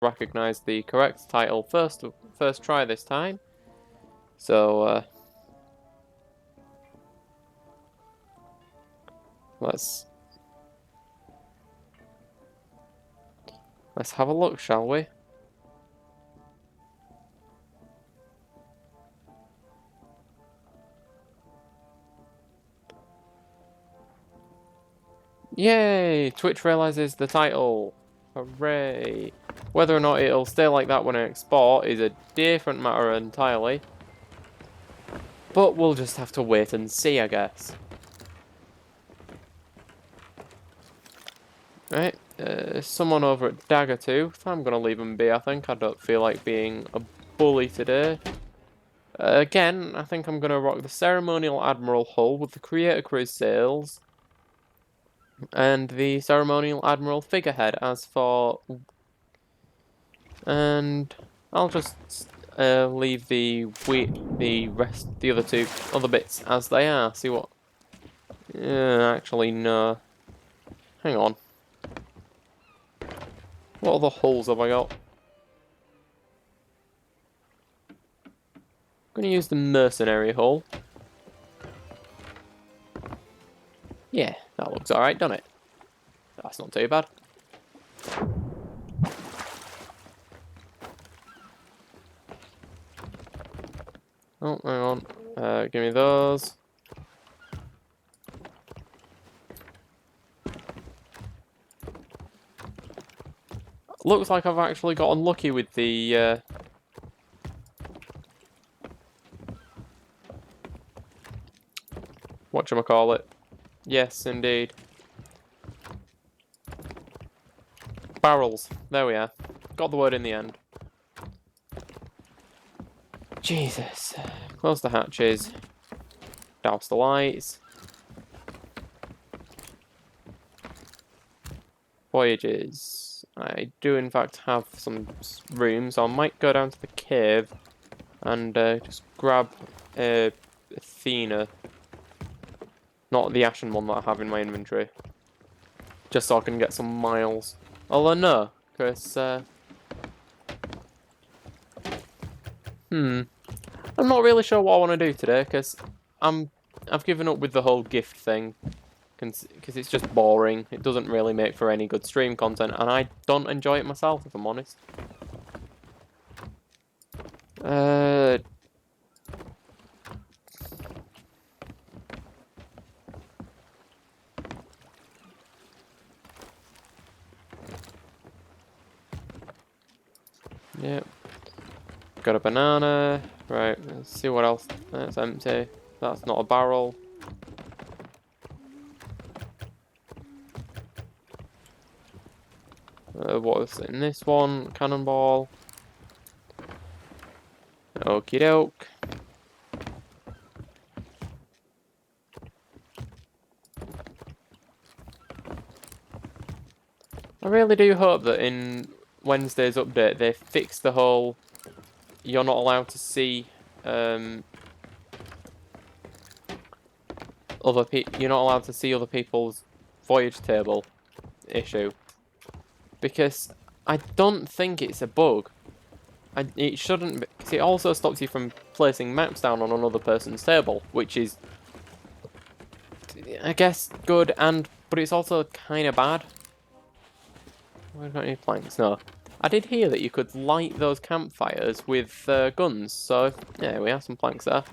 recognise the correct title first try this time. So let's have a look, shall we? Yay! Twitch realises the title. Hooray! Whether or not it'll stay like that when I export is a different matter entirely. But we'll just have to wait and see, I guess. Right, someone over at Daggertooth. I'm gonna leave him be, I think. I don't feel like being a bully today. Again, I think I'm gonna rock the Ceremonial Admiral hull with the Creator Cruise sails. And the Ceremonial Admiral figurehead as for... And I'll just leave the other bits as they are. See what... actually, no. Hang on. What other hulls have I got? I'm going to use the Mercenary hull. Yeah, that looks alright, doesn't it? That's not too bad. Oh, hang on. Give me those. Looks like I've actually got unlucky with the... whatchamacallit. Yes, indeed. Barrels. There we are. Got the word in the end. Jesus. Close the hatches. Douse the lights. Voyages. I do in fact have some room, so I might go down to the cave and just grab Athena. Not the Ashen one that I have in my inventory. Just so I can get some miles. Although no, because... I'm not really sure what I want to do today, because I've given up with the whole gift thing. Because it's just boring. It doesn't really make for any good stream content, and I don't enjoy it myself, if I'm honest. Yep. Got a banana. Right, let's see what else. That's empty. That's not a barrel. What's in this one? Cannonball. Okie doke. I really do hope that in Wednesday's update they fix the whole you're not allowed to see other you're not allowed to see other people's voyage table issue, because I don't think it's a bug. It shouldn't be, because it also stops you from placing maps down on another person's table, which is, I guess, good, but it's also kind of bad. We've got any planks? No. I did hear that you could light those campfires with guns, so yeah, we have some planks there.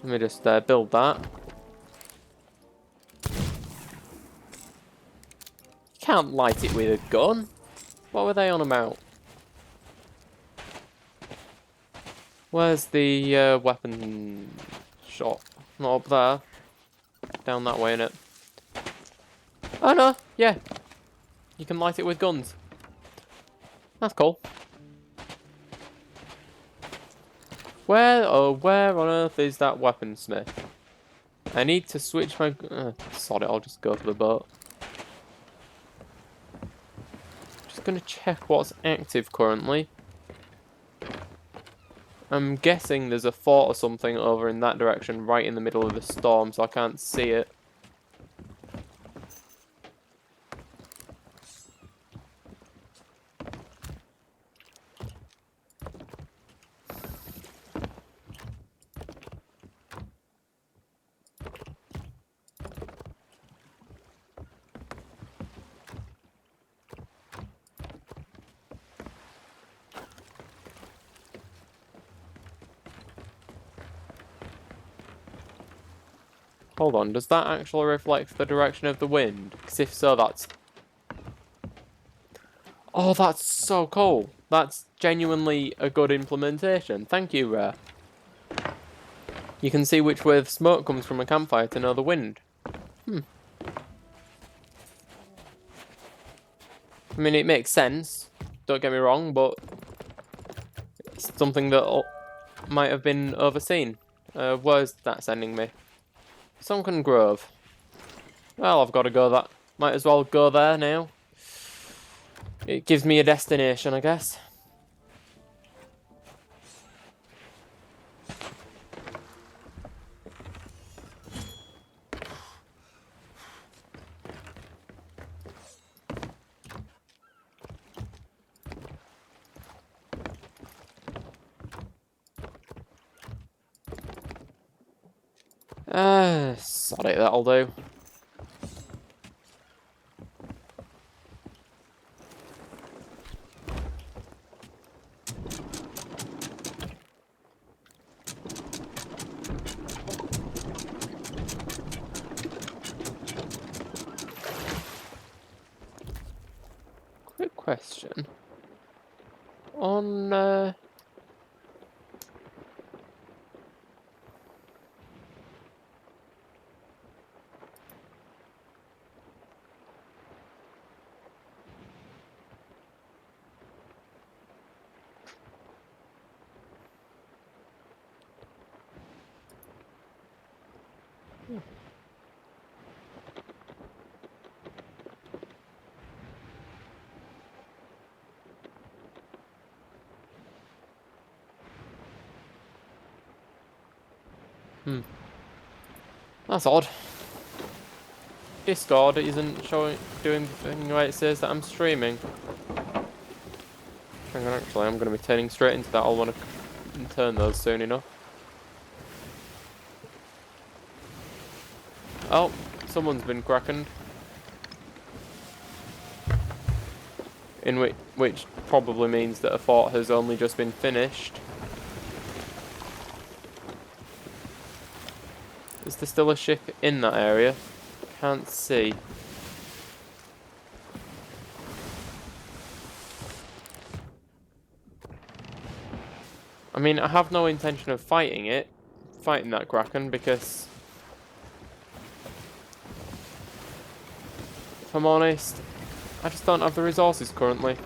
Let me just build that. You can't light it with a gun. What were they on about? Where's the weapon shop? Not up there. Down that way, innit? Oh no, yeah. You can light it with guns. That's cool. Where on earth is that weaponsmith? I need to switch my... sod it, I'll just go for the boat. Just gonna check what's active currently. I'm guessing there's a fort or something over in that direction, right in the middle of the storm, so I can't see it. Hold on, does that actually reflect the direction of the wind? Because if so, that's... Oh, that's so cool. That's genuinely a good implementation. Thank you, Rare. You can see which way the smoke comes from a campfire to know the wind. I mean, it makes sense. Don't get me wrong, but it's something that might have been overseen. Where's that sending me? Sunken Grove. Well, I've got to go that. Might as well go there now. It gives me a destination, I guess. Sod it, that'll do. Quick question. On, That's odd. Discord isn't doing the thing where it says that I'm streaming. Hang on, actually, I'm going to be turning straight into that. I'll want to turn those soon enough. Oh, someone's been crackened. In which probably means that a fort has only just been finished. Is there still a ship in that area? Can't see. I mean, I have no intention of fighting that Kraken, because if I'm honest, I just don't have the resources currently.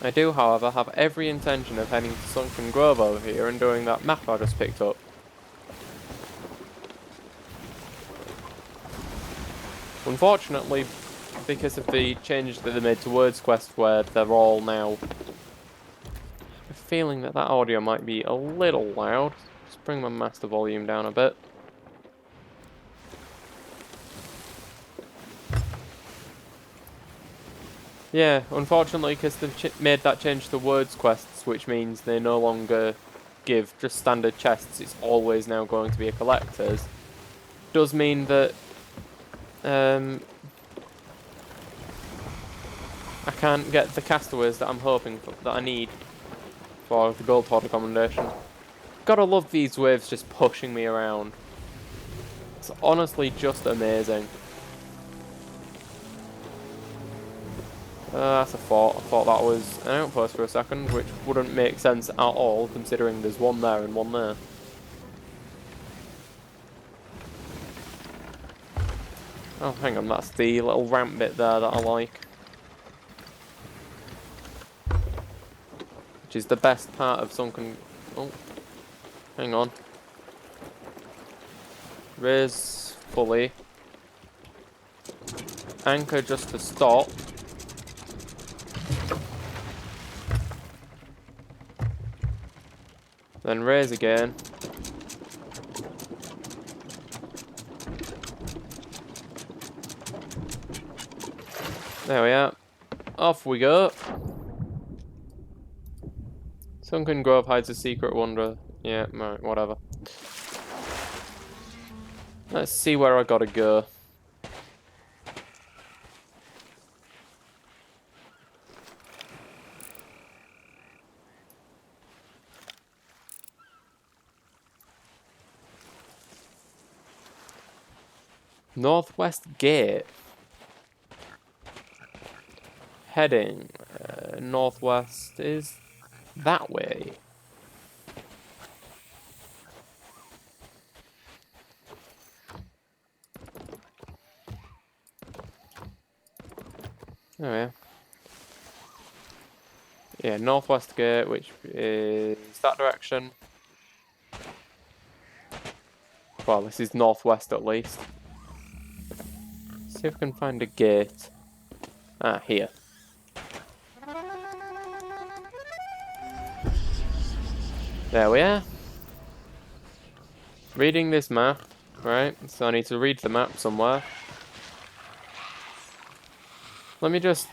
I do, however, have every intention of heading to Sunken Grove over here and doing that map I just picked up. Unfortunately, because of the changes that they made to Words Quest, where they're all now... I have a feeling that audio might be a little loud. Just bring my master volume down a bit. Yeah, unfortunately, because they've made that change to Words Quests, which means they no longer give just standard chests, it's always now going to be a collector's, does mean that I can't get the castaways that I'm hoping for, that I need for the Gold Horde accommodation. Gotta love these waves just pushing me around. It's honestly just amazing. That's a fort. I thought that was an outpost for a second, which wouldn't make sense at all, considering there's one there and one there. Oh, hang on, that's the little ramp bit there that I like. Which is the best part of Sunken... Oh, hang on. Raise fully. Anchor just to stop. Then raise again. There we are. Off we go. Sunken Grove hides a secret wonder. Yeah, right, whatever. Let's see where I gotta go. Northwest Gate. Heading northwest is that way. Oh yeah. Yeah, northwest gate, which is that direction. Well, this is northwest at least. See if we can find a gate. Ah, here. There we are. Reading this map, right? So I need to read the map somewhere. Let me just...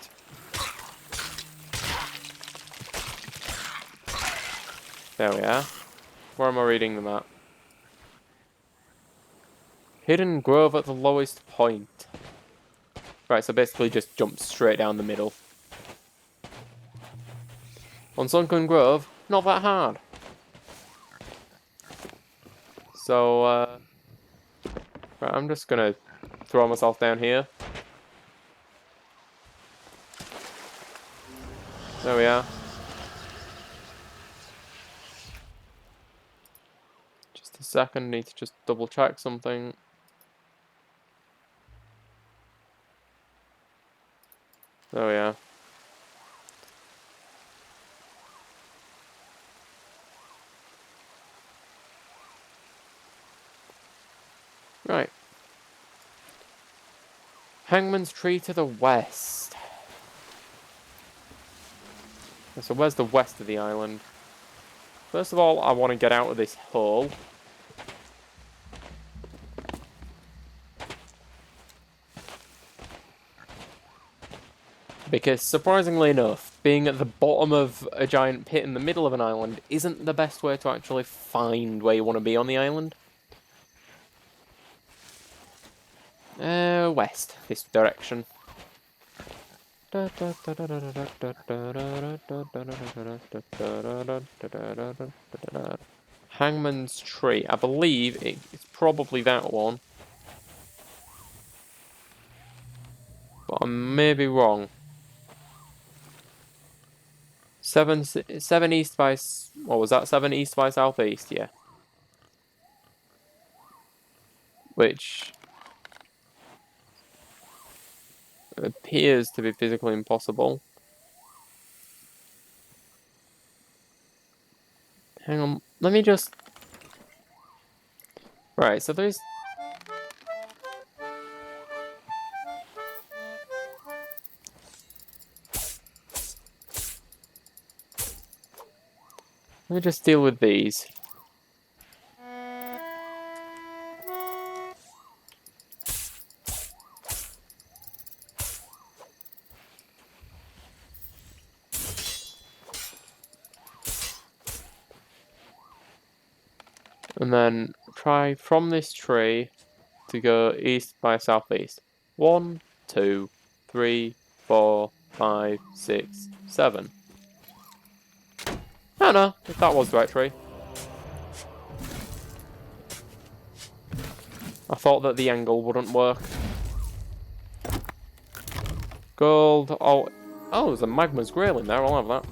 There we are. Where am I reading the map? Hidden grove at the lowest point. Right, so basically just jump straight down the middle. On Sunken Grove, not that hard. So, right, I'm just gonna throw myself down here. There we are. Just a second, need to just double check something. There we are. Right. Hangman's Tree to the west. So where's the west of the island? First of all, I want to get out of this hole. Because, surprisingly enough, being at the bottom of a giant pit in the middle of an island isn't the best way to actually find where you want to be on the island. West. This direction. Hangman's Tree. I believe it's probably that one. But I may be wrong. 7 east by... What was that? 7 east by southeast, yeah. Which appears to be physically impossible. Hang on, let me just... Right, so there's... Let me just deal with these. And then try from this tree to go east by southeast. 1, 2, 3, 4, 5, 6, 7. I don't know if that was the right tree. I thought that the angle wouldn't work. Gold. Oh, there's a magma's grail in there. I'll have that.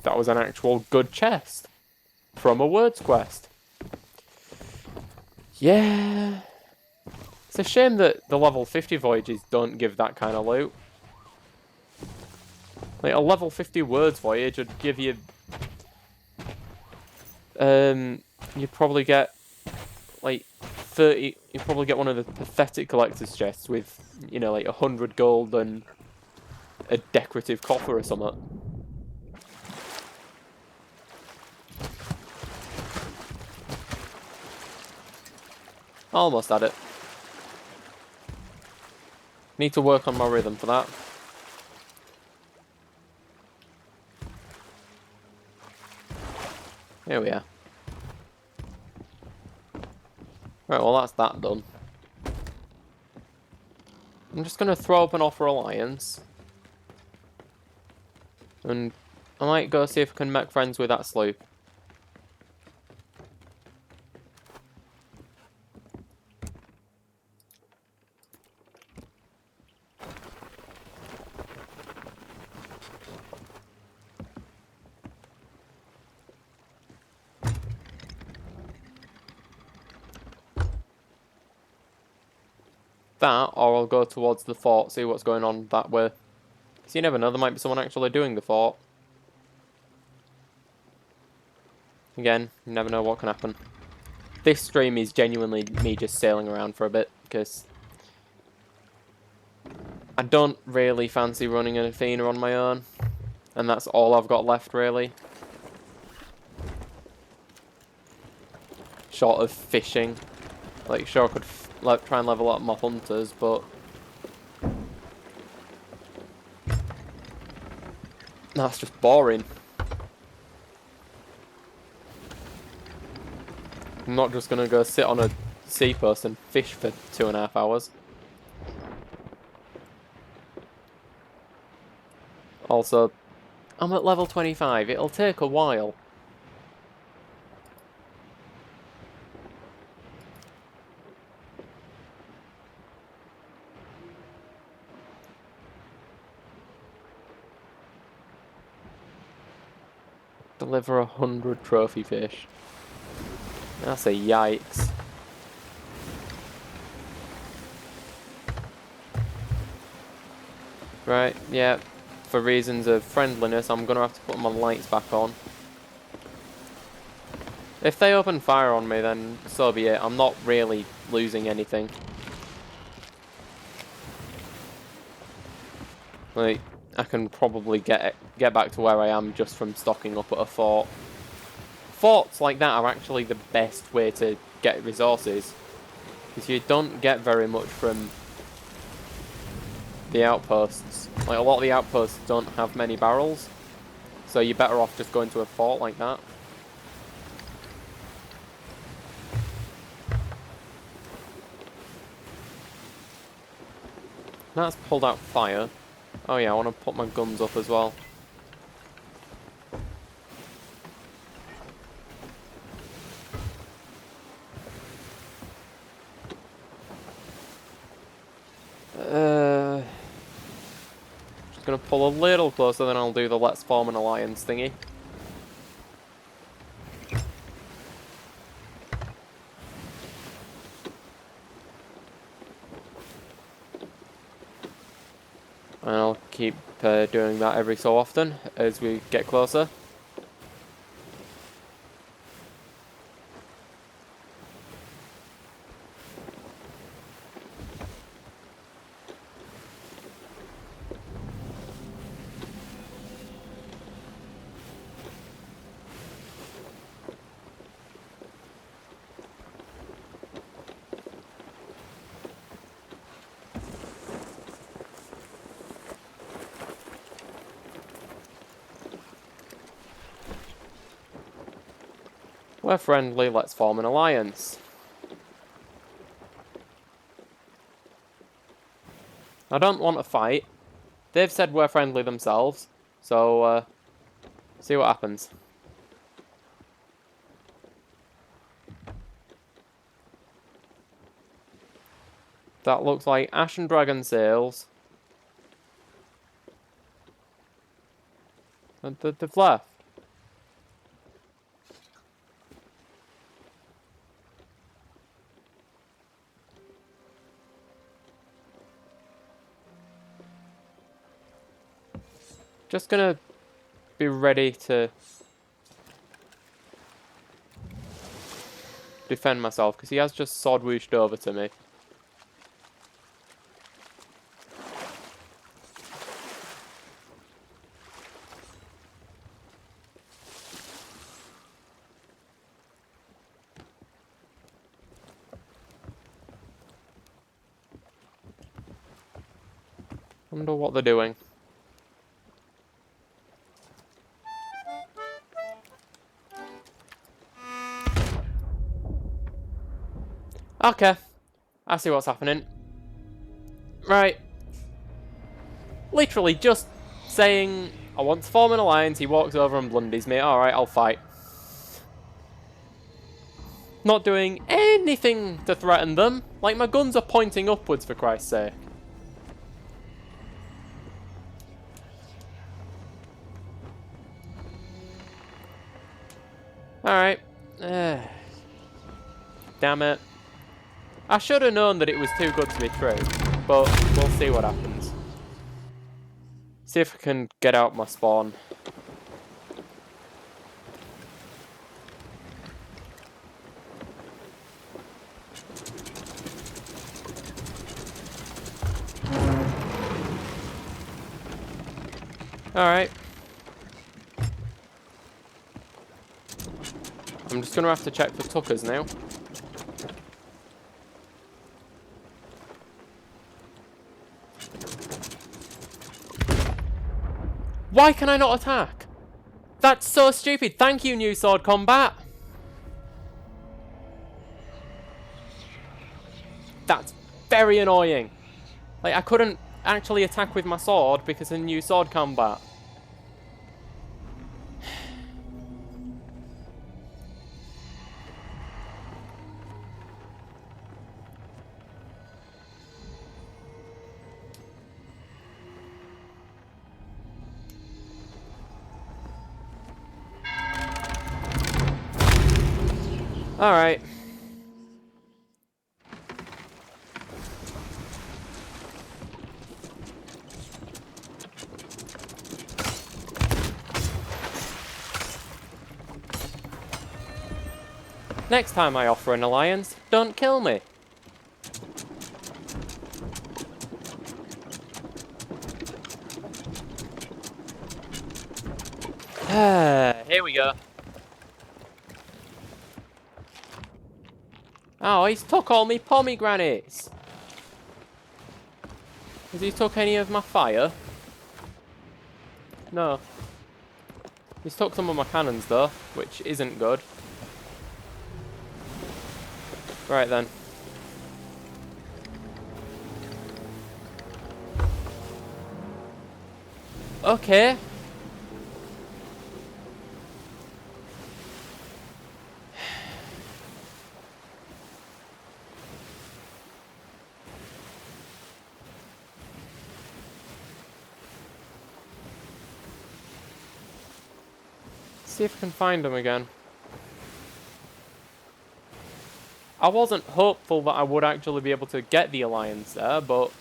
That was an actual good chest from a words quest. Yeah. It's a shame that the level 50 voyages don't give that kind of loot. Like, a level 50 words voyage would give you... you'd probably get, like, 30... You'd probably get one of the pathetic collector's chests with, you know, like, 100 gold and a decorative coffer or something. Almost had it. Need to work on my rhythm for that. Here we are. Right, well that's that done. I'm just going to throw up an offer alliance. And I might go see if I can make friends with that sloop. that, or I'll go towards the fort, see what's going on that way. Because you never know, there might be someone actually doing the fort. Again, you never know what can happen. This stream is genuinely me just sailing around for a bit, because I don't really fancy running an Athena on my own. And that's all I've got left, really. Short of fishing. Like, sure, I could like try and level up my hunters, but that's just boring. I'm not just gonna go sit on a seapost and fish for 2.5 hours. Also, I'm at level 25. It'll take a while. Deliver 100 trophy fish. That's a yikes. Right, yeah. For reasons of friendliness, I'm gonna have to put my lights back on. If they open fire on me, then so be it. I'm not really losing anything. Like, I can probably get back to where I am just from stocking up at a fort. Forts like that are actually the best way to get resources, because you don't get very much from the outposts. Like, a lot of the outposts don't have many barrels, so you're better off just going to a fort like that. That's pulled out fire. Oh yeah, I want to put my guns up as well. Just gonna pull a little closer, then I'll do the let's form an alliance thingy. And I'll keep doing that every so often as we get closer. We're friendly, let's form an alliance. I don't want to fight. They've said we're friendly themselves, so see what happens. That looks like Ashen Dragon sails. And they've left. Just gonna be ready to defend myself, because he has just sword whooshed over to me. Wonder what they're doing. Okay, I see what's happening. Right. Literally just saying, I want to form an alliance, he walks over and blundies me. Alright, I'll fight. Not doing anything to threaten them. Like, my guns are pointing upwards, for Christ's sake. Alright. Damn it. I should have known that it was too good to be true, but we'll see what happens. See if I can get out my spawn. Alright. I'm just going to have to check for tuckers now. Why can I not attack? That's so stupid. Thank you, New Sword Combat. That's very annoying. Like, I couldn't actually attack with my sword because of New Sword Combat. Alright. Next time I offer an alliance, don't kill me. Here we go. Oh, he's took all me pomegranates. Has he took any of my fire? No. He's took some of my cannons though, which isn't good. Right then. Okay. See if I can find him again. I wasn't hopeful that I would actually be able to get the alliance there, but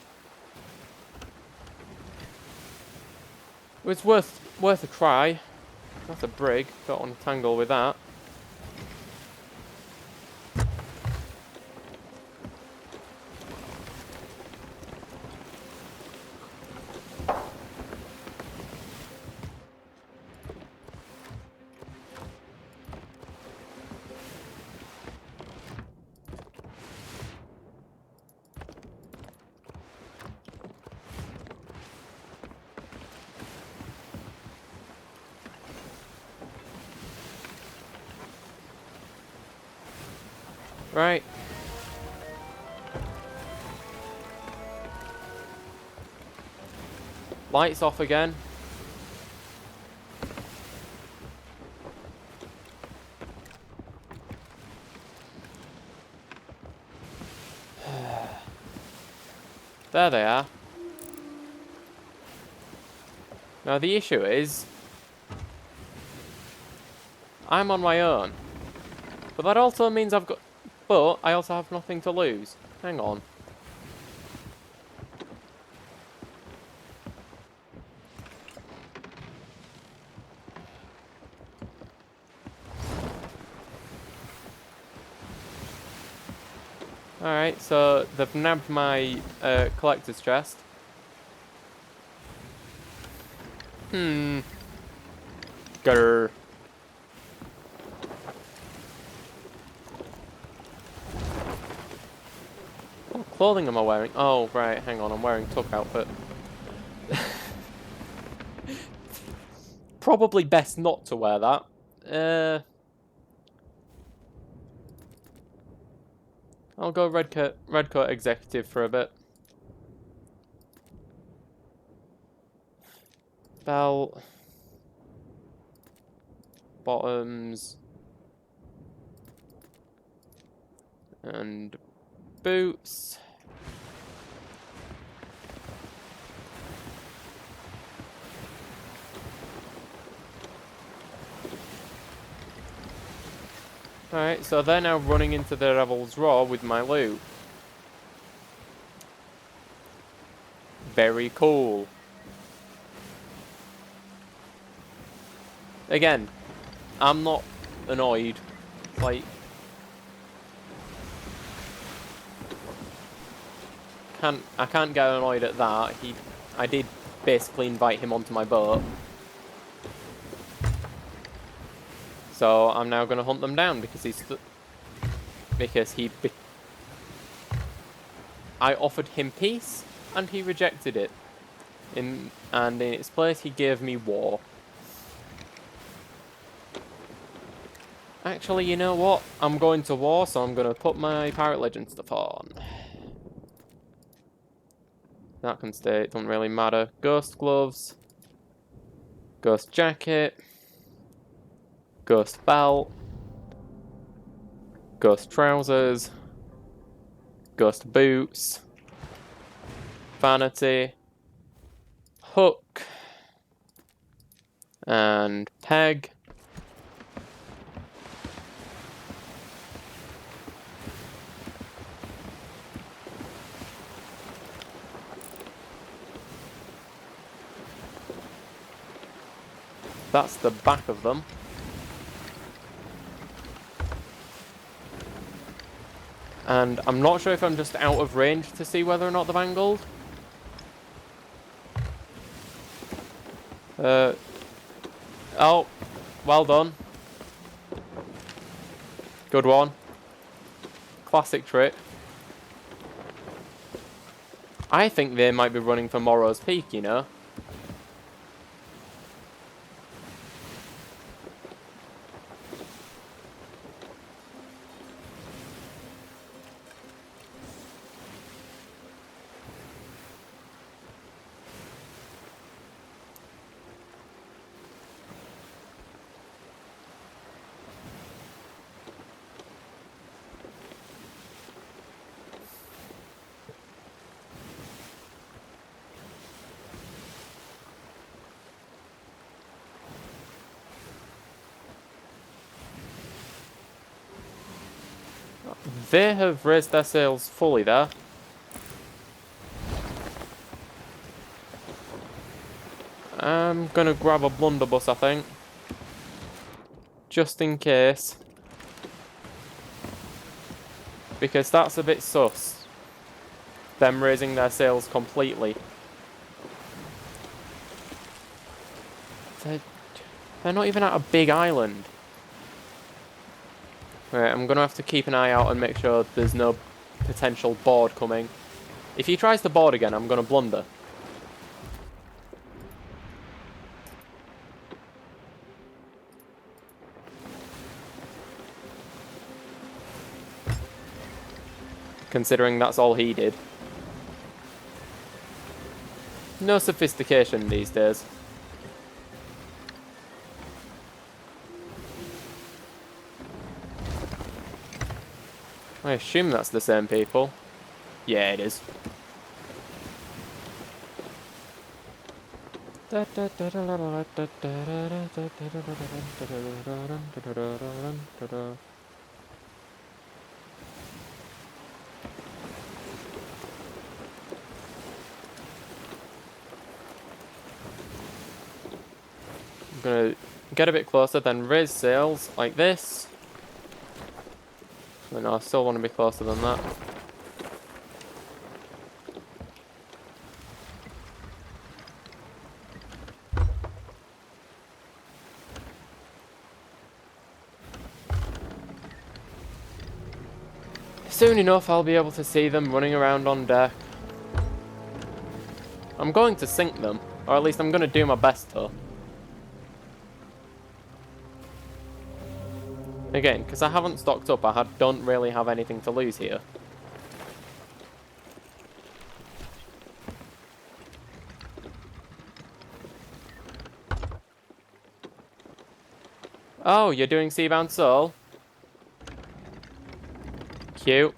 it was worth a try. That's a brig. Don't want to tangle with that. Right. Lights off again. There they are. Now the issue is, I'm on my own. But that also means but I also have nothing to lose. Hang on. Alright, so they've nabbed my collector's chest. Grr. What clothing am I wearing? Oh, right, hang on, I'm wearing Tuck outfit. Probably best not to wear that. I'll go red coat executive for a bit. Belt. Bottoms. And boots. Alright, so they're now running into the Devil's Roar with my loot. very cool. Again, I'm not annoyed. Like, I can't get annoyed at that. I did basically invite him onto my boat. So I'm now going to hunt them down because I offered him peace and he rejected it. And in its place he gave me war. Actually, you know what? I'm going to war, so I'm going to put my Pirate Legend stuff on. That can stay, it doesn't really matter. Ghost gloves. Ghost jacket. Ghost belt. Ghost trousers. Ghost boots. Vanity. Hook. And peg. That's the back of them. And I'm not sure if I'm just out of range to see whether or not they've angled. Oh, well done. Good one. Classic trick. I think they might be running for Morrow's Peak, you know. They have raised their sails fully there. I'm gonna grab a blunderbuss, I think. Just in case. Because that's a bit sus. Them raising their sails completely. They're not even at a big island. Right, I'm gonna have to keep an eye out and make sure there's no potential board coming. If he tries to board again, I'm gonna blunder. Considering that's all he did. No sophistication these days. I assume that's the same people. Yeah, it is. I'm gonna get a bit closer, then raise sails like this. Oh, no, I still want to be closer than that. Soon enough, I'll be able to see them running around on deck. I'm going to sink them, or at least I'm going to do my best to. Again, because I haven't stocked up, don't really have anything to lose here. Oh, you're doing Seabound Soul? Cute.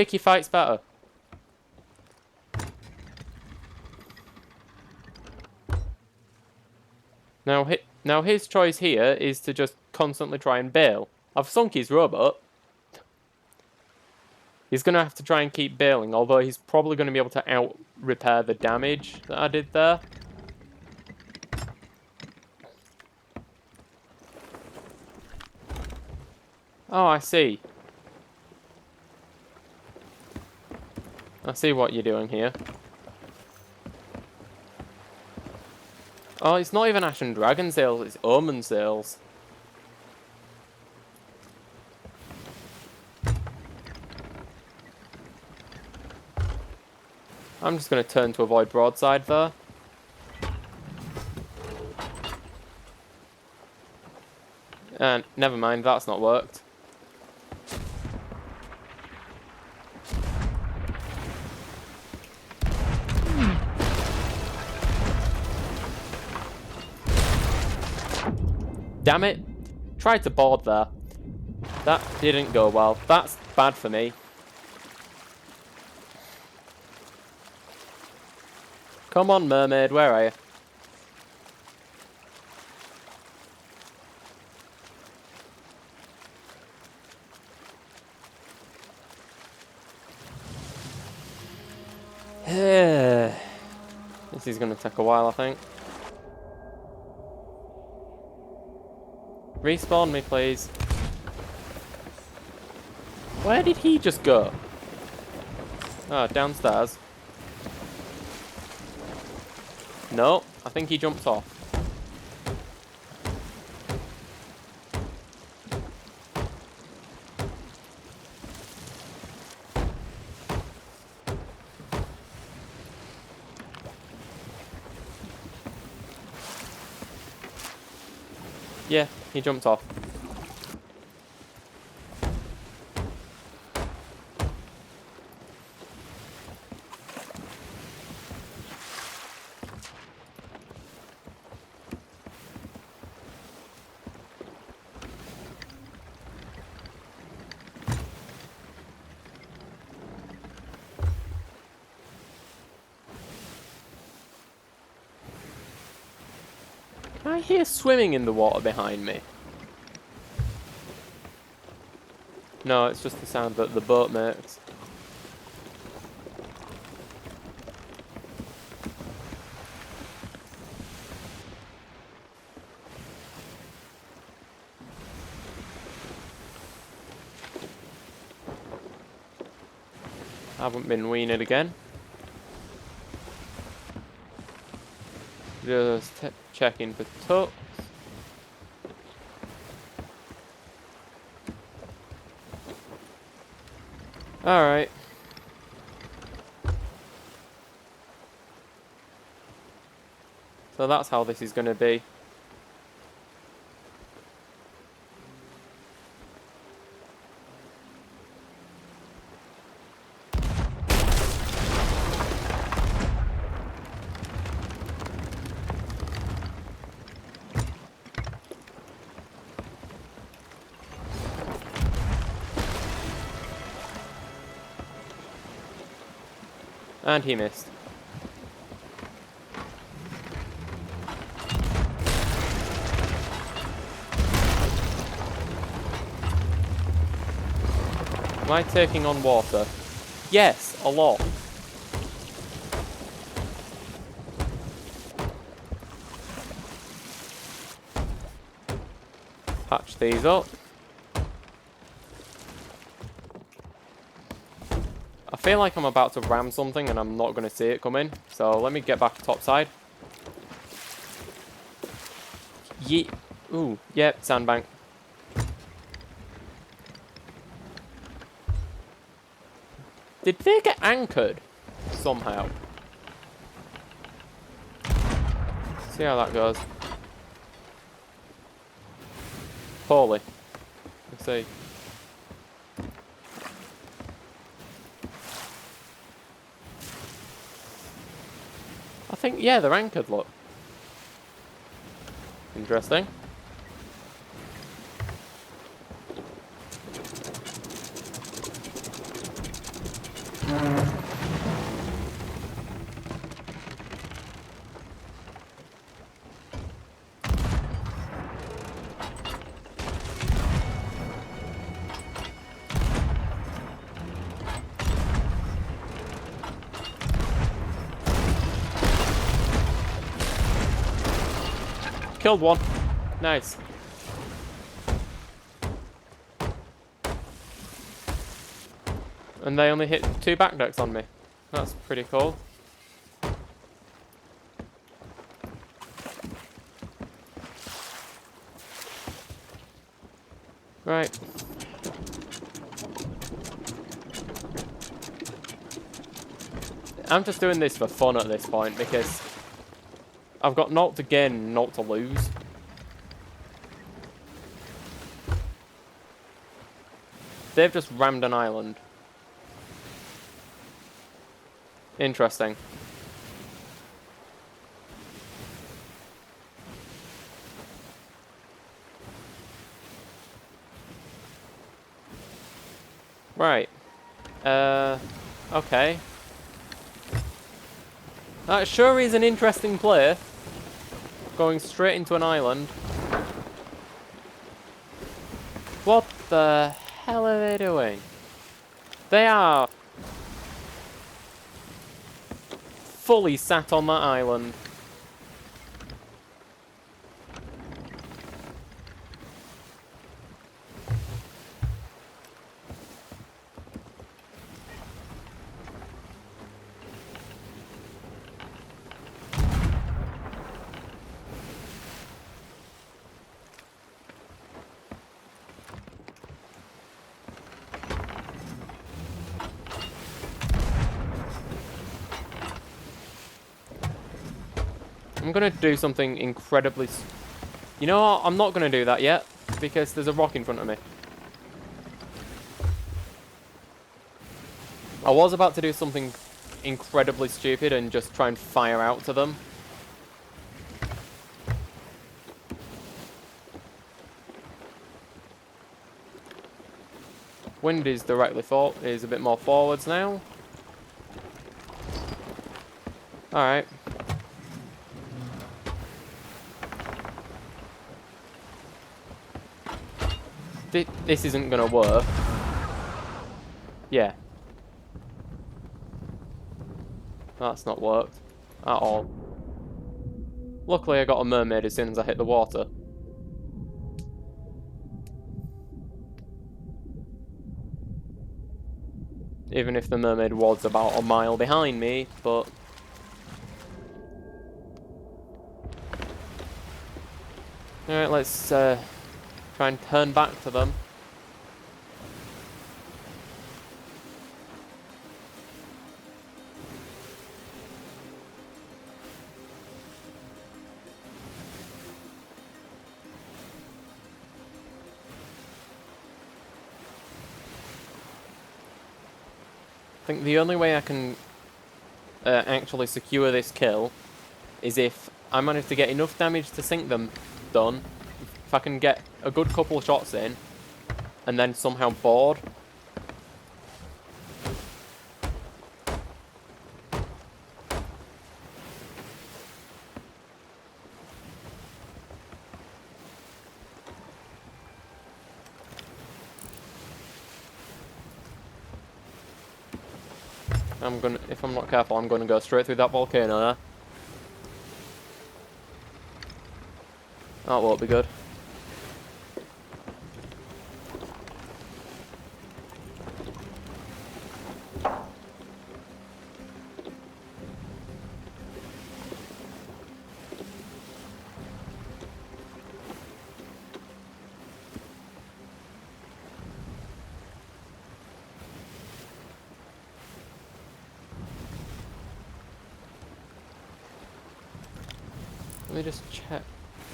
pick your fights better. Now his choice here is to just constantly try and bail. I've sunk his robot. He's going to have to try and keep bailing, although he's probably going to be able to out-repair the damage that I did there. Oh, I see. I see what you're doing here. Oh, it's not even Ash and Dragon sales, it's Omen sales. I'm just going to turn to avoid broadside there. And never mind, that's not worked. Damn it! Tried to board there. That didn't go well. That's bad for me. Come on, mermaid, where are you? This is going to take a while, I think. Respawn me, please. Where did he just go? Oh, downstairs. No, I think he jumped off. Yeah, he jumped off. I hear swimming in the water behind me. No, it's just the sound that the boat makes. I haven't been weaned again. Just checking for tucks. Alright. So that's how this is going to be. And he missed. Am I taking on water? Yes, a lot. Patch these up. I feel like I'm about to ram something and I'm not going to see it coming. So let me get back to top side. Ooh, yep, sandbank. Did they get anchored? Somehow. See how that goes. Poorly. Let's see. I think, yeah, they're anchored, look. Interesting. killed one. Nice. And they only hit 2 back decks on me. That's pretty cool. Right. I'm just doing this for fun at this point because I've got naught to gain, naught to lose. They've just rammed an island. Interesting. Right. Okay. That sure is an interesting play. Going straight into an island. What the hell are they doing? They are fully sat on that island. I'm gonna do something incredibly... You know what? I'm not gonna do that yet, because there's a rock in front of me. I was about to do something incredibly stupid and just try and fire out to them. Wind is is a bit more forwards now. Alright. This isn't gonna work. Yeah. That's not worked. At all. Luckily I got a mermaid as soon as I hit the water. Even if the mermaid was about a mile behind me, but... Alright, let's try and turn back to them. I think the only way I can actually secure this kill is if I manage to get enough damage to sink them done. If I can get a good couple of shots in, and then somehow board. If I'm not careful, I'm gonna go straight through that volcano there. That won't be good. Let me just check.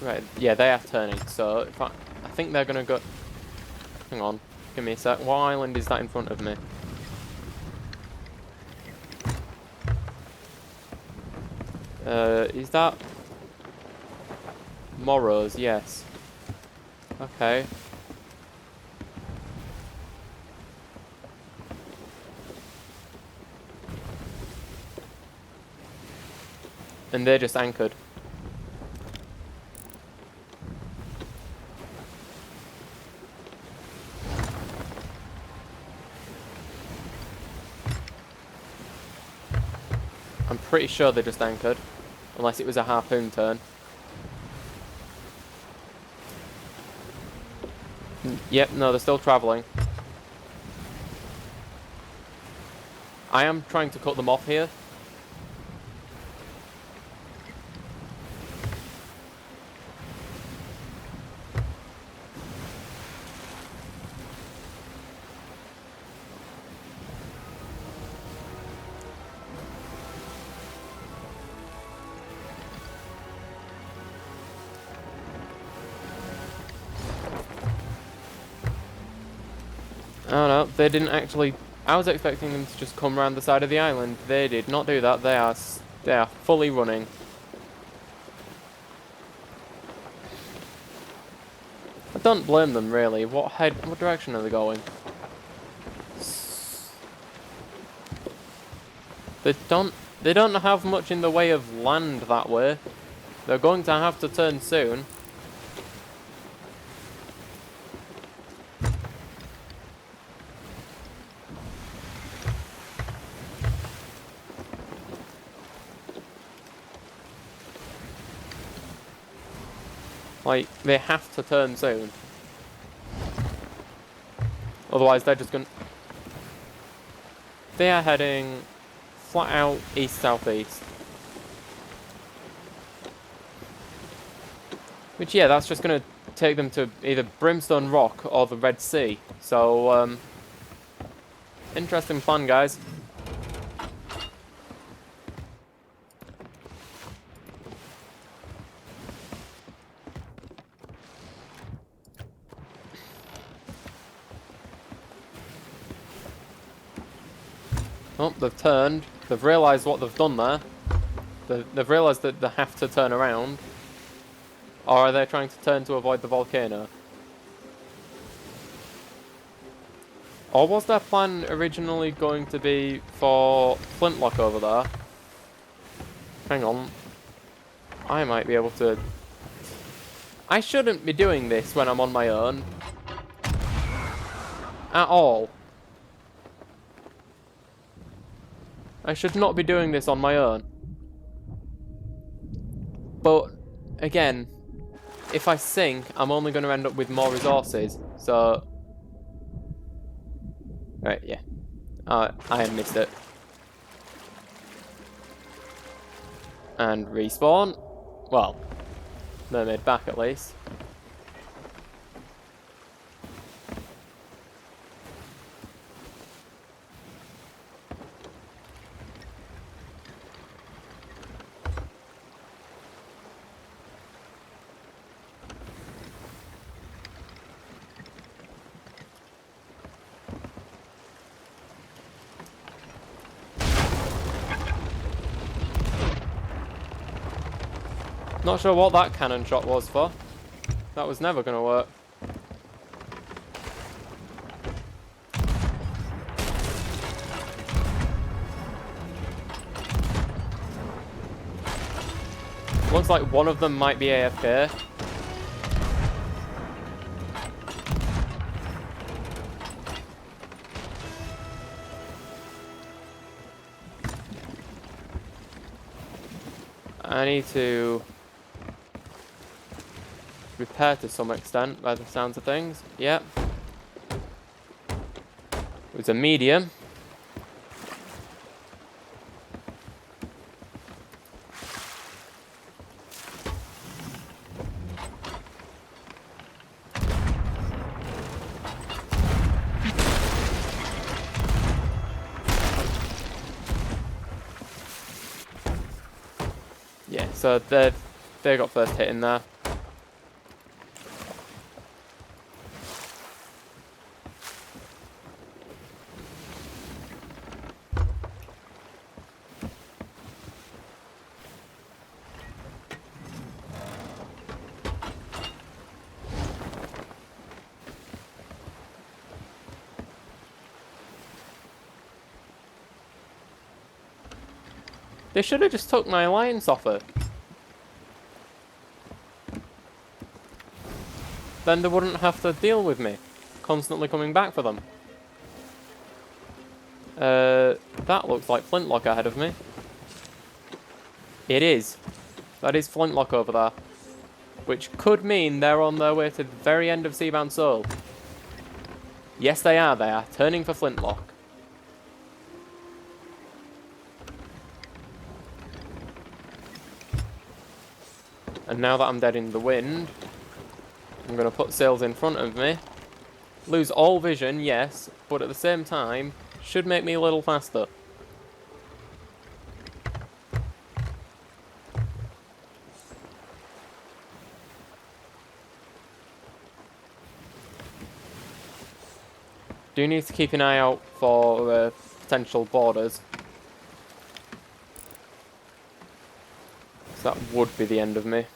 Right, yeah, they are turning, so if I think they're gonna go... Hang on, give me a sec. What island is that in front of me? Is that... Morros, yes. Okay. And they're just anchored. I'm pretty sure they're just anchored. Unless it was a harpoon turn. Yep, no, they're still travelling. I am trying to cut them off here. Oh no, they didn't actually... I was expecting them to just come around the side of the island. They did not do that. They are fully running. I don't blame them really. What direction are they going? They don't have much in the way of land that way. They're going to have to turn soon. Like, they have to turn soon. Otherwise, they're just gonna... They are heading flat out east-southeast. Which, yeah, that's just gonna take them to either Brimstone Rock or the Red Sea. So, interesting plan, guys. Oh, they've turned. They've realised what they've done there. They've realised that they have to turn around. Or are they trying to turn to avoid the volcano? Or was their plan originally going to be for Flintlock over there? Hang on. I might be able to... I shouldn't be doing this when I'm on my own. At all. I should not be doing this on my own. But, again, if I sink, I'm only going to end up with more resources, so... Right, yeah. I missed it. And respawn. Well, mermaid back at least. Not sure what that cannon shot was for. That was never going to work. Looks like one of them might be AFK. I need to repair to some extent by the sounds of things. Yep. It was a medium. Yeah, so they got first hit in there. They should have just took my alliance offer. Then they wouldn't have to deal with me constantly coming back for them. That looks like Flintlock ahead of me. It is. That is Flintlock over there. Which could mean they're on their way to the very end of Seabound Soul. Yes, they are. They are turning for flintlock. And now that I'm dead in the wind, I'm going to put sails in front of me. Lose all vision, yes, but at the same time, should make me a little faster. Do need to keep an eye out for potential borders. So that would be the end of me.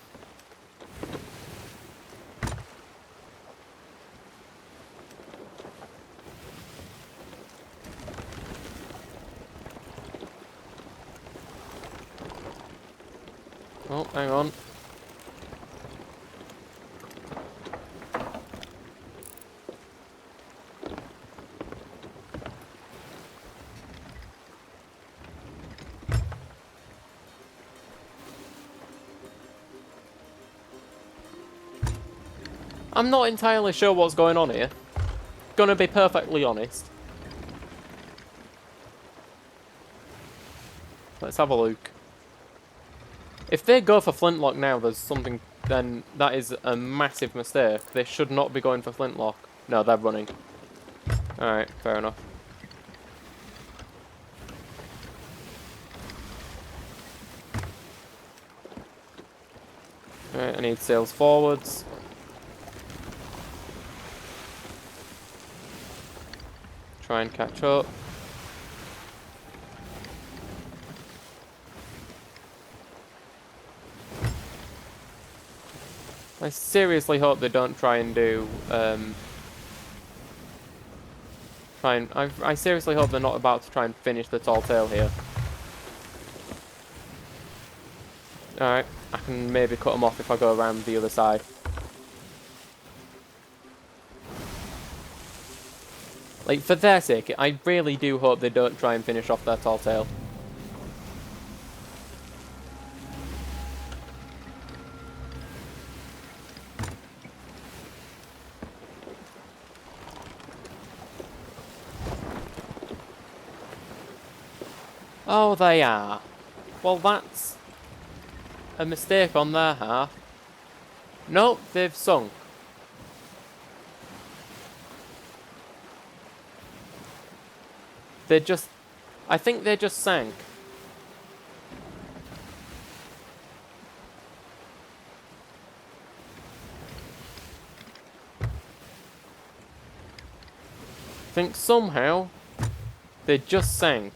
Oh, hang on. I'm not entirely sure what's going on here. Gonna be perfectly honest. Let's have a look. If they go for flintlock now, there's something, then that is a massive mistake. They should not be going for flintlock. No, they're running. Alright, fair enough. Alright, I need sails forwards. Try and catch up. I seriously hope they don't try and do, I seriously hope they're not about to try and finish the tall tale here. Alright, I can maybe cut them off if I go around the other side. Like, for their sake, I really do hope they don't try and finish off their tall tale. Oh, they are. Well, that's a mistake on their half. Nope, they've sunk. They just... I think they just sank. I think somehow they just sank.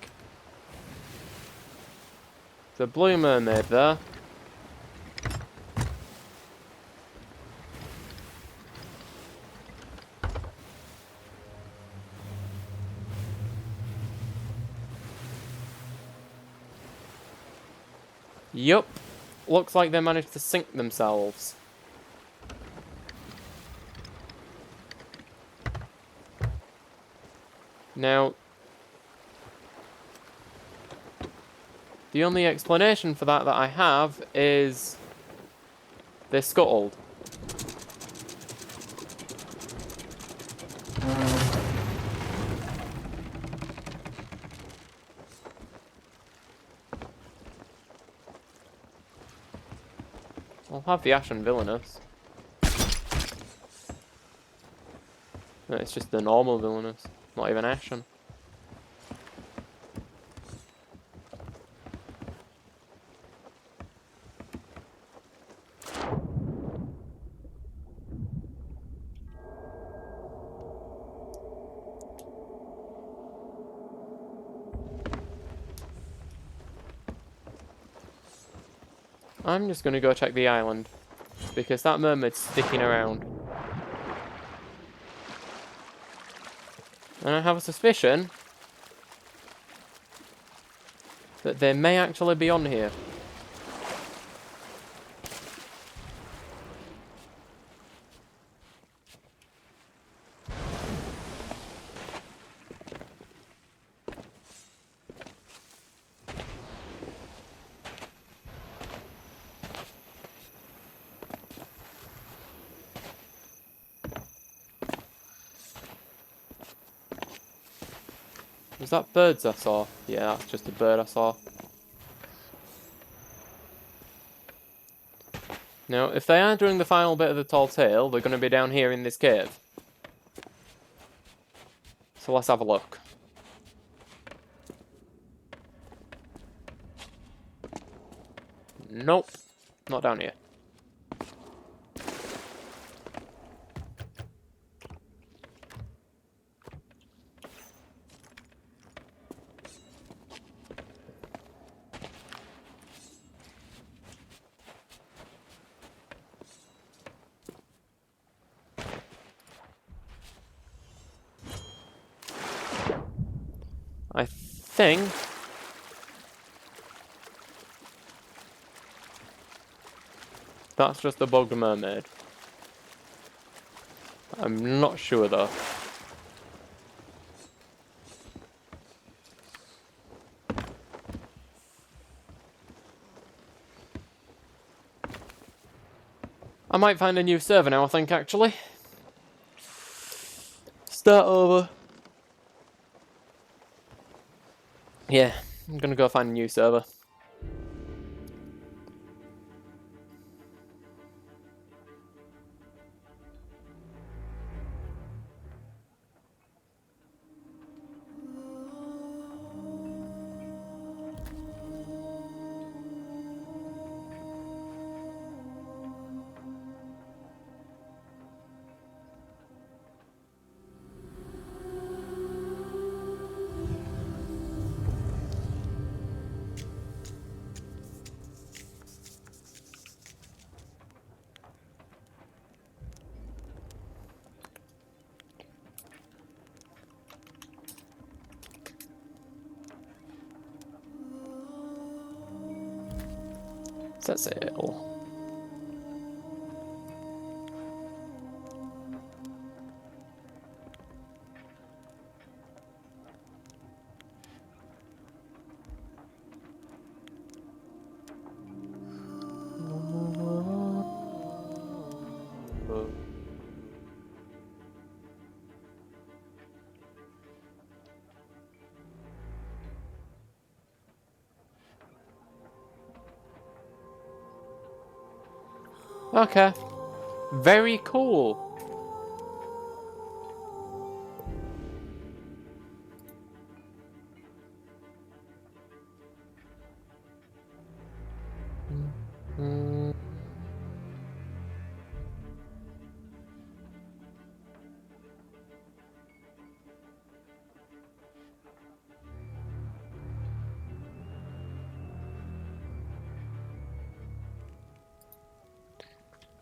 The blue mermaid there. Yup. Looks like they managed to sink themselves. Now, the only explanation for that I have is they're scuttled. I'll have the Ashen Villainous. No, it's just the normal Villainous, not even Ashen. I'm just gonna go check the island, because that mermaid's sticking around. And I have a suspicion that they may actually be on here. Was that birds I saw? Yeah, that's just a bird I saw. Now, if they are doing the final bit of the tall tale, they're going to be down here in this cave. So let's have a look. Nope, not down here. I think that's just a bugged mermaid. I'm not sure though. I might find a new server now, I think, actually. Start over. Yeah, I'm gonna go find a new server. Set sail. Okay. Very cool.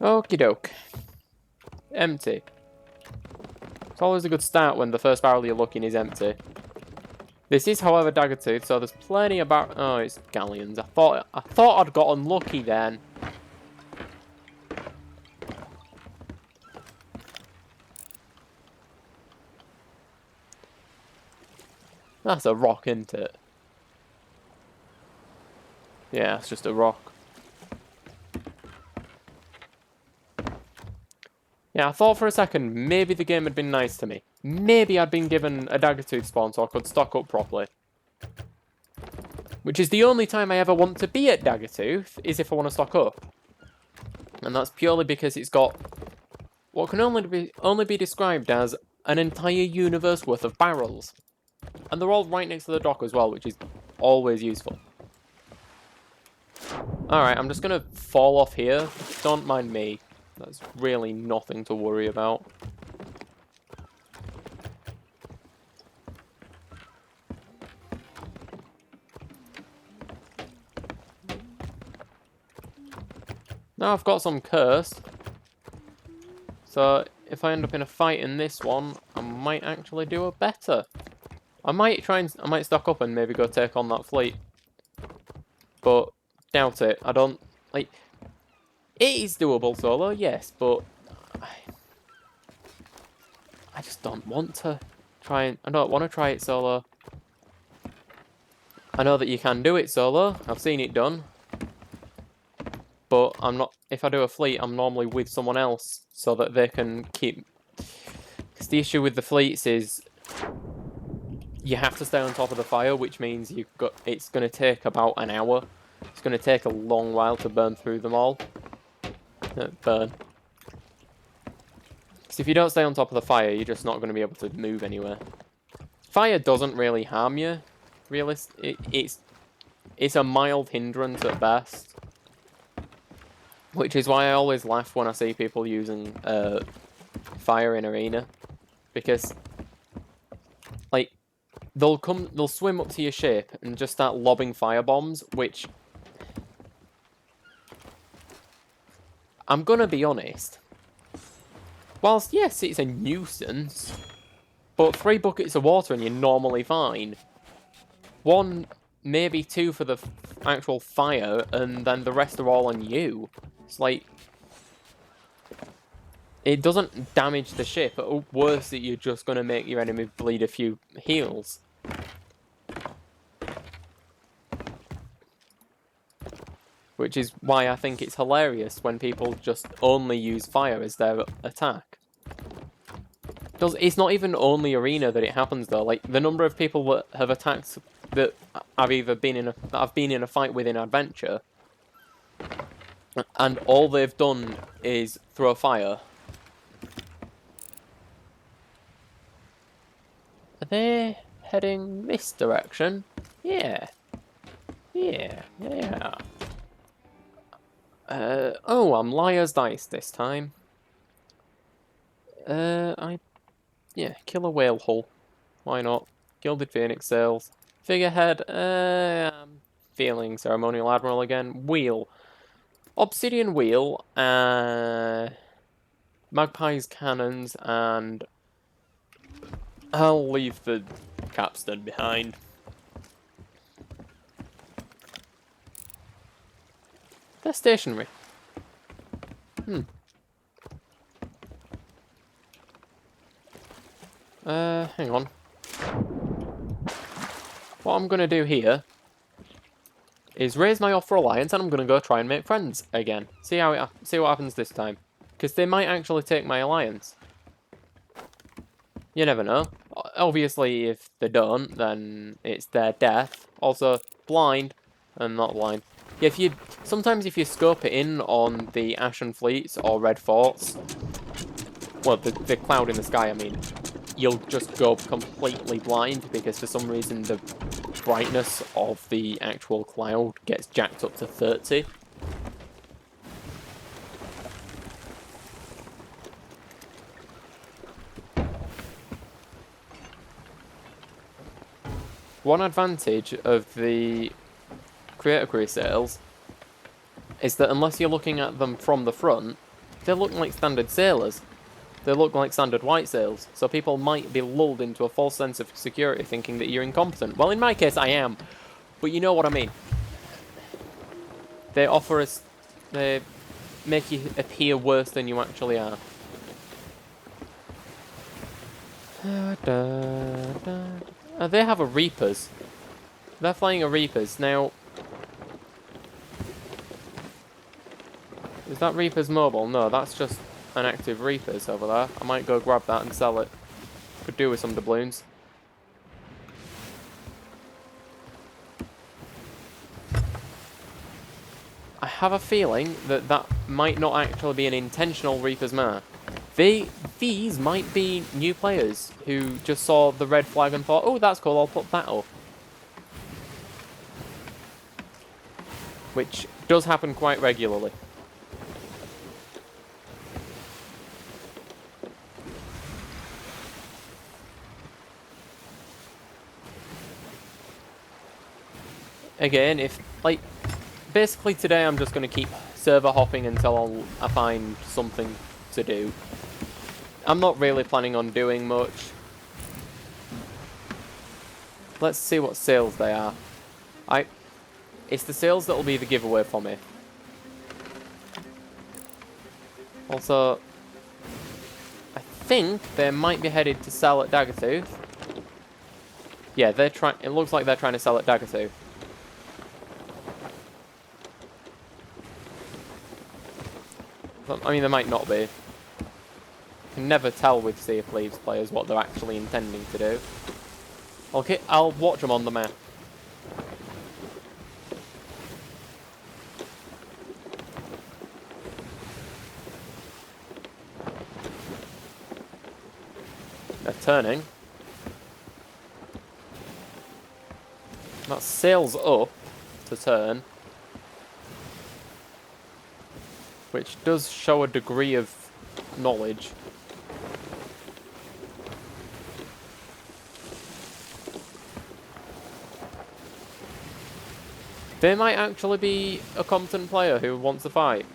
Okie doke. Empty. It's always a good start when the first barrel you're looking is empty. This is, however, Daggertooth, so there's plenty of oh, it's galleons. I thought I'd got unlucky then. That's a rock, isn't it? Yeah, it's just a rock. Yeah, I thought for a second maybe the game had been nice to me. Maybe I'd been given a Daggertooth spawn so I could stock up properly. Which is the only time I ever want to be at Daggertooth, is if I want to stock up. And that's purely because it's got what can only be described as an entire universe worth of barrels. And they're all right next to the dock as well, which is always useful. Alright, I'm just going to fall off here. Don't mind me. That's really nothing to worry about. Now I've got some curse. So if I end up in a fight in this one, I might actually do it better. I might stock up and maybe go take on that fleet. But doubt it. I don't like it is doable solo, yes, but I just don't want to I don't want to try it solo. I know that you can do it solo. I've seen it done. But I'm not if I do a fleet, I'm normally with someone else so that they can keep because the issue with the fleets is you have to stay on top of the fire, which means it's going to take about an hour. It's going to take a long while to burn through them all. Burn. Because if you don't stay on top of the fire, you're just not going to be able to move anywhere. Fire doesn't really harm you, it's a mild hindrance at best. Which is why I always laugh when I see people using fire in arena. Because, like, they'll swim up to your ship and just start lobbing fire bombs, which, I'm gonna be honest, whilst yes, it's a nuisance, but 3 buckets of water and you're normally fine. 1, maybe 2 for the actual fire, and then the rest are all on you. It's like, it doesn't damage the ship. At worst, you're just going to make your enemy bleed a few heals. Which is why I think it's hilarious when people just only use fire as their attack. It's not even only arena that it happens though. Like, the number of people that have attacked that I've been in a fight with in Adventure, and all they've done is throw fire. Are they heading this direction? Yeah. Yeah. Oh, I'm Liar's Dice this time. Kill a whale hull. Why not? Gilded Phoenix sails. Figurehead, I'm feeling Ceremonial Admiral again. Wheel. Obsidian Wheel, Magpie's Cannons, and I'll leave the capstan behind. They're stationary. Hang on. What I'm gonna do here is raise my offer alliance, and I'm gonna go try and make friends again. See what happens this time, because they might actually take my alliance. You never know. Obviously, if they don't, then it's their death. Also, blind, and not blind. Yeah, sometimes if you scope it in on the Ashen Fleets or Red Forts, well, the cloud in the sky, I mean, you'll just go completely blind because for some reason the brightness of the actual cloud gets jacked up to 30. One advantage of the Creator Crew sails is that unless you're looking at them from the front, they look like standard sailors. They look like standard white sails, so people might be lulled into a false sense of security thinking that you're incompetent. Well, in my case, I am, but you know what I mean. They make you appear worse than you actually are. They have a Reapers. They're flying a Reapers. Now, is that Reapers mobile? No, that's just an active Reapers over there. I might go grab that and sell it. Could do with some doubloons. I have a feeling that might not actually be an intentional Reaper's mark. These might be new players who just saw the red flag and thought, oh, that's cool, I'll put that up. Which does happen quite regularly. Again, basically today I'm just going to keep server hopping until I find something to do. I'm not really planning on doing much. Let's see what sales they are. It's the sales that will be the giveaway for me. Also, I think they might be headed to sell at Daggertooth. Yeah, it looks like they're trying to sell at Daggertooth. I mean, they might not be. You can never tell with Sea of Thieves players what they're actually intending to do. Okay, I'll watch them on the map. They're turning. That sails up to turn, which does show a degree of knowledge. They might actually be a competent player who wants to fight.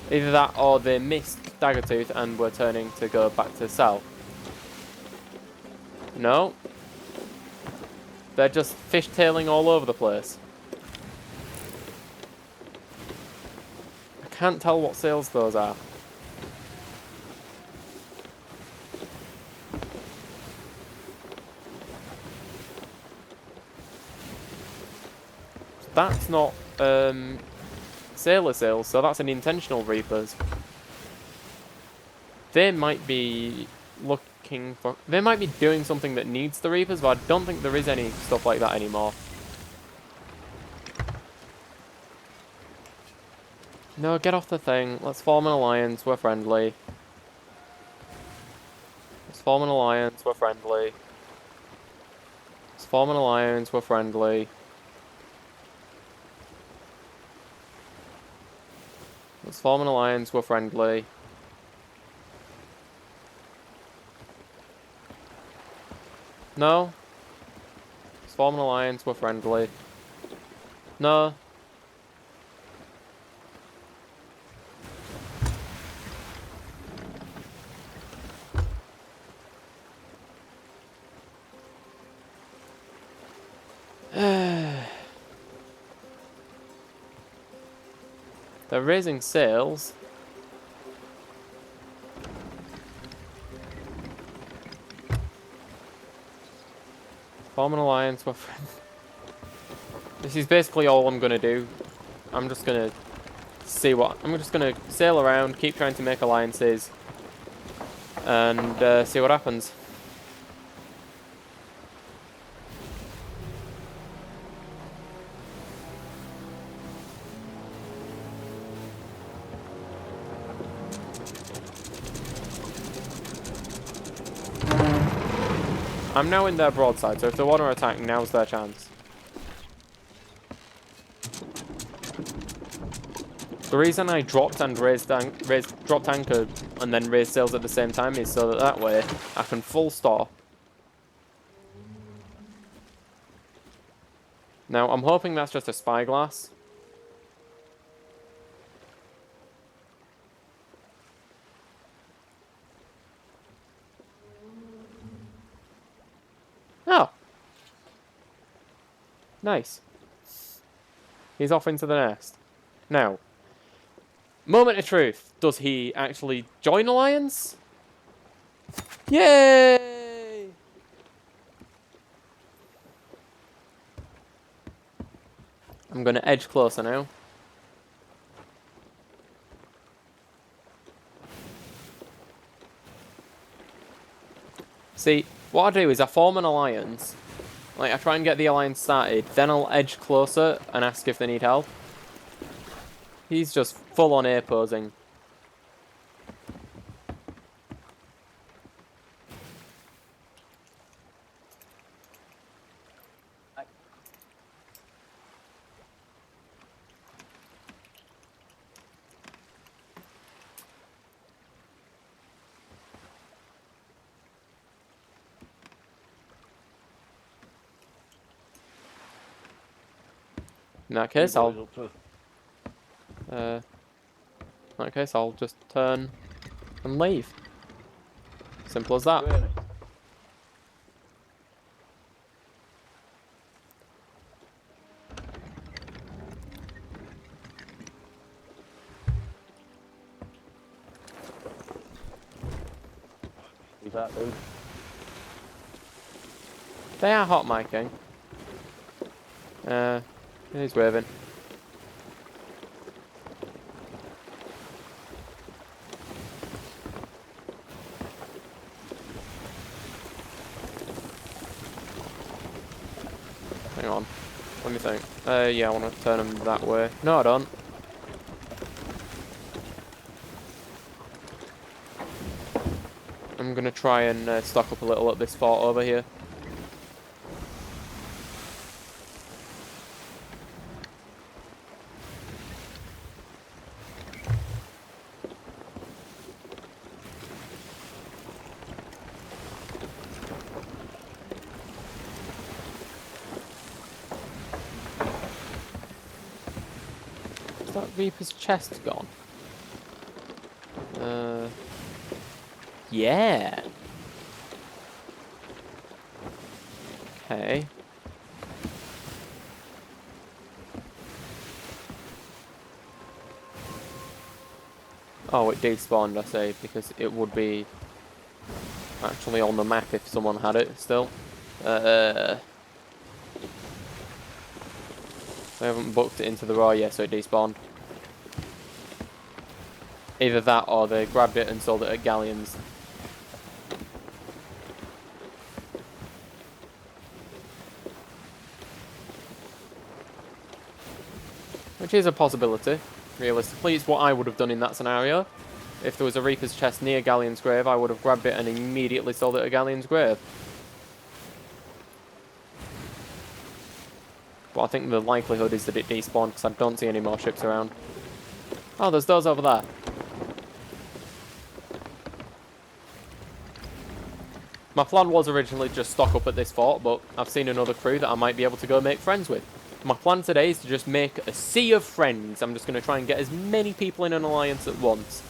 Either that or they missed Daggertooth and were turning to go back to south. No. They're just fishtailing all over the place. I can't tell what sails those are. That's not sailor sails, so that's an intentional Reapers. They might be looking for... They might be doing something that needs the Reapers, but I don't think there is any stuff like that anymore. No, get off the thing. Let's form an alliance. We're friendly. Let's form an alliance. We're friendly. Let's form an alliance. We're friendly. Let's form an alliance. We're friendly. No. Let's form an alliance. We're friendly. No. They're raising sails. Form an alliance, we're friends. This is basically all I'm gonna do. I'm just gonna see what... I'm just gonna sail around, keep trying to make alliances, and see what happens. I'm now in their broadside, so if they want to attack, now's their chance. The reason I dropped and dropped anchor and then raised sails at the same time is so that way I can full stop. Now I'm hoping that's just a spyglass. Oh. Nice. He's off into the nest. Now, moment of truth. Does he actually join Alliance? Yay! I'm going to edge closer now. See, what I do is I form an alliance. Like, I try and get the alliance started, then I'll edge closer and ask if they need help. He's just full on air posing. In that case, I'll just turn and leave. Simple as that. Really? Is that dude? They are hot micing. He's waving. Hang on. Let me think. Yeah, I want to turn them that way. No, I don't. I'm going to try and stock up a little at this fort over here. Is that Reaper's chest gone? Yeah. Okay. Oh, it despawned, I say, because it would be actually on the map if someone had it still. They haven't booked it into the raw yet, so it despawned. Either that or they grabbed it and sold it at Galleons. Which is a possibility, realistically. It's what I would have done in that scenario. If there was a Reaper's chest near Galleon's grave, I would have grabbed it and immediately sold it at Galleon's grave. But I think the likelihood is that it despawned because I don't see any more ships around. Oh, there's those over there. My plan was originally just stock up at this fort, but I've seen another crew that I might be able to go make friends with. My plan today is to just make a sea of friends. I'm just going to try and get as many people in an alliance at once.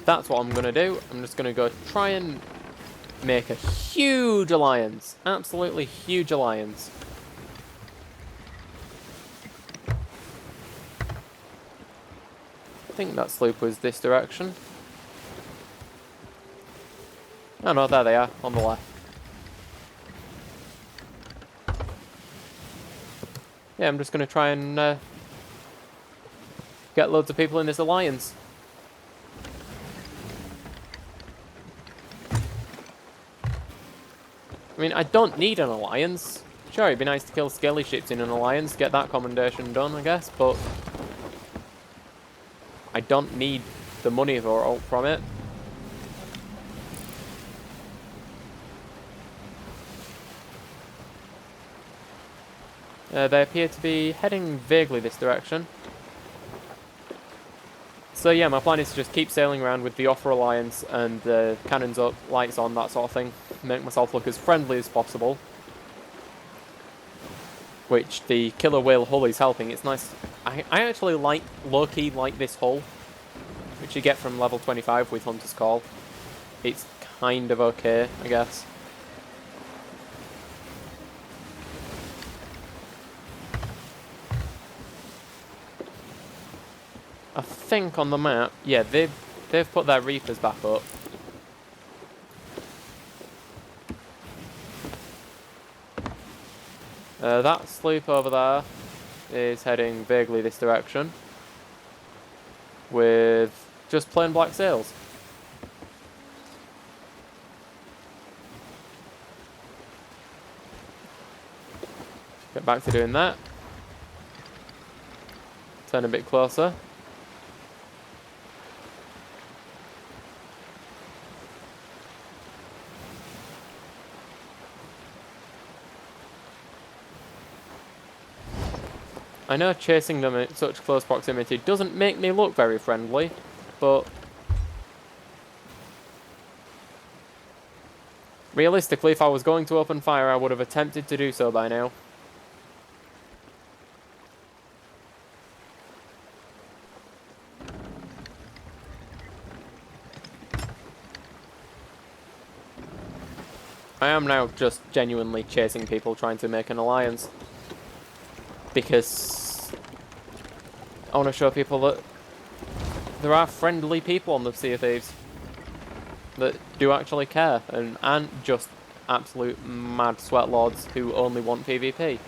That's what I'm going to do. I'm just going to go try and make a huge alliance. Absolutely huge alliance. I think that sloop was this direction. Oh no, there they are, on the left. Yeah, I'm just going to try and get loads of people in this alliance. I mean, I don't need an alliance. Sure, it'd be nice to kill scaly ships in an alliance, get that commendation done, I guess, but I don't need the money from it. They appear to be heading vaguely this direction. So yeah, my plan is to just keep sailing around with the Offer Alliance and cannons up, lights on, that sort of thing. Make myself look as friendly as possible. Which the killer whale hull is helping. It's nice. I actually like, low-key like this hull, which you get from level 25 with Hunter's Call. It's kind of okay, I guess. I think on the map, yeah, they've put their Reapers back up. That sloop over there is heading vaguely this direction with just plain black sails. Get back to doing that. Turn a bit closer. I know chasing them at such close proximity doesn't make me look very friendly, but realistically, if I was going to open fire, I would have attempted to do so by now. I am now just genuinely chasing people trying to make an alliance. Because I want to show people that there are friendly people on the Sea of Thieves that do actually care and aren't just absolute mad sweat lords who only want PvP.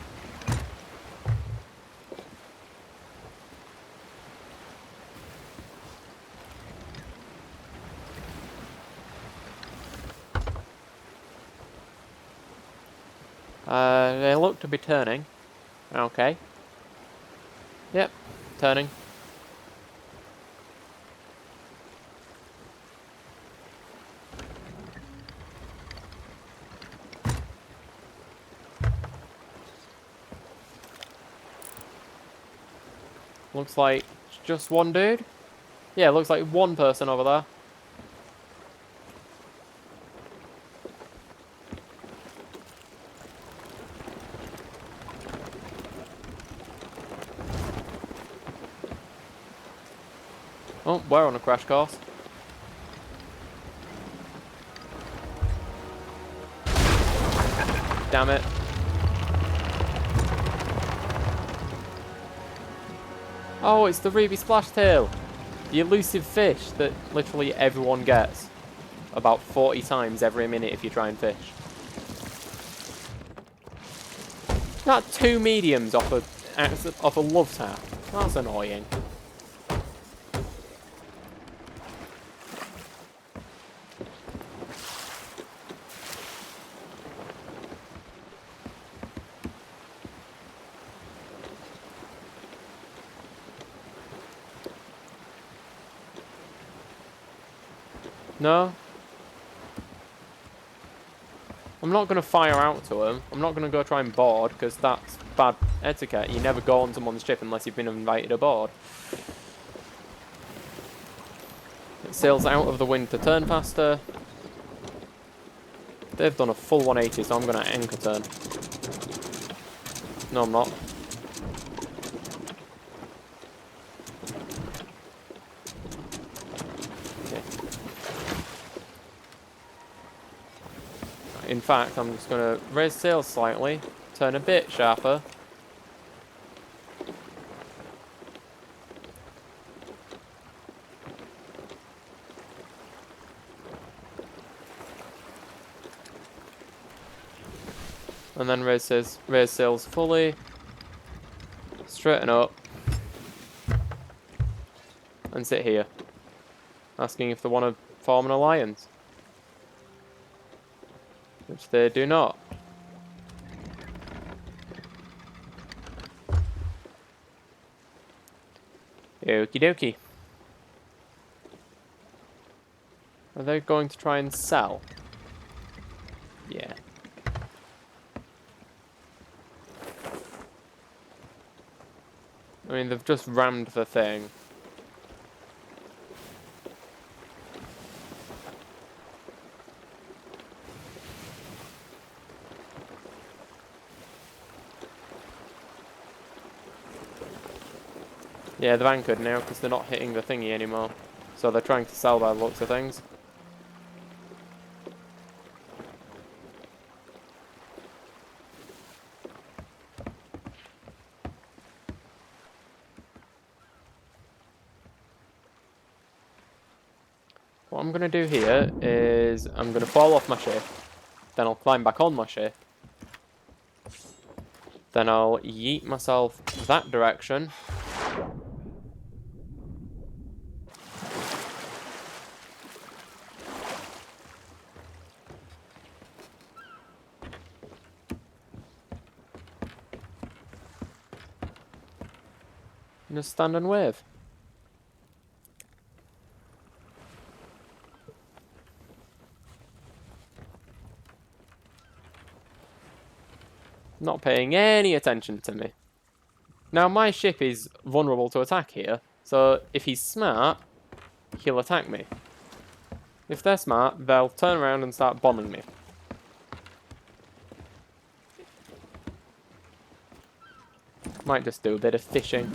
They look to be turning. Okay. Yep, turning. Looks like just one dude. Yeah, looks like one person over there. Oh, we're on a crash course. Damn it. Oh, it's the Ruby Splashtail. The elusive fish that literally everyone gets. About 40 times every minute if you try and fish. Got 2 mediums off a love tap. That's annoying. No? I'm not going to fire out to him. I'm not going to go try and board, because that's bad etiquette. You never go on someone's ship unless you've been invited aboard. It sails out of the wind to turn faster. They've done a full 180, so I'm going to anchor turn. No, I'm not. Okay. In fact, I'm just going to raise sails slightly, turn a bit sharper. And then raise sails fully. Straighten up. And sit here. Asking if they want to form an alliance. Which they do not. Okie dokie. Are they going to try and sell? Yeah. I mean, they've just rammed the thing. Yeah, they've anchored now because they're not hitting the thingy anymore. So they're trying to sell by the looks of things. What I'm going to do here is I'm going to fall off my ship. Then I'll climb back on my ship. Then I'll yeet myself that direction. And just stand and wave. Not paying any attention to me. Now, my ship is vulnerable to attack here, so if he's smart, he'll attack me. If they're smart, they'll turn around and start bombing me. Might just do a bit of fishing.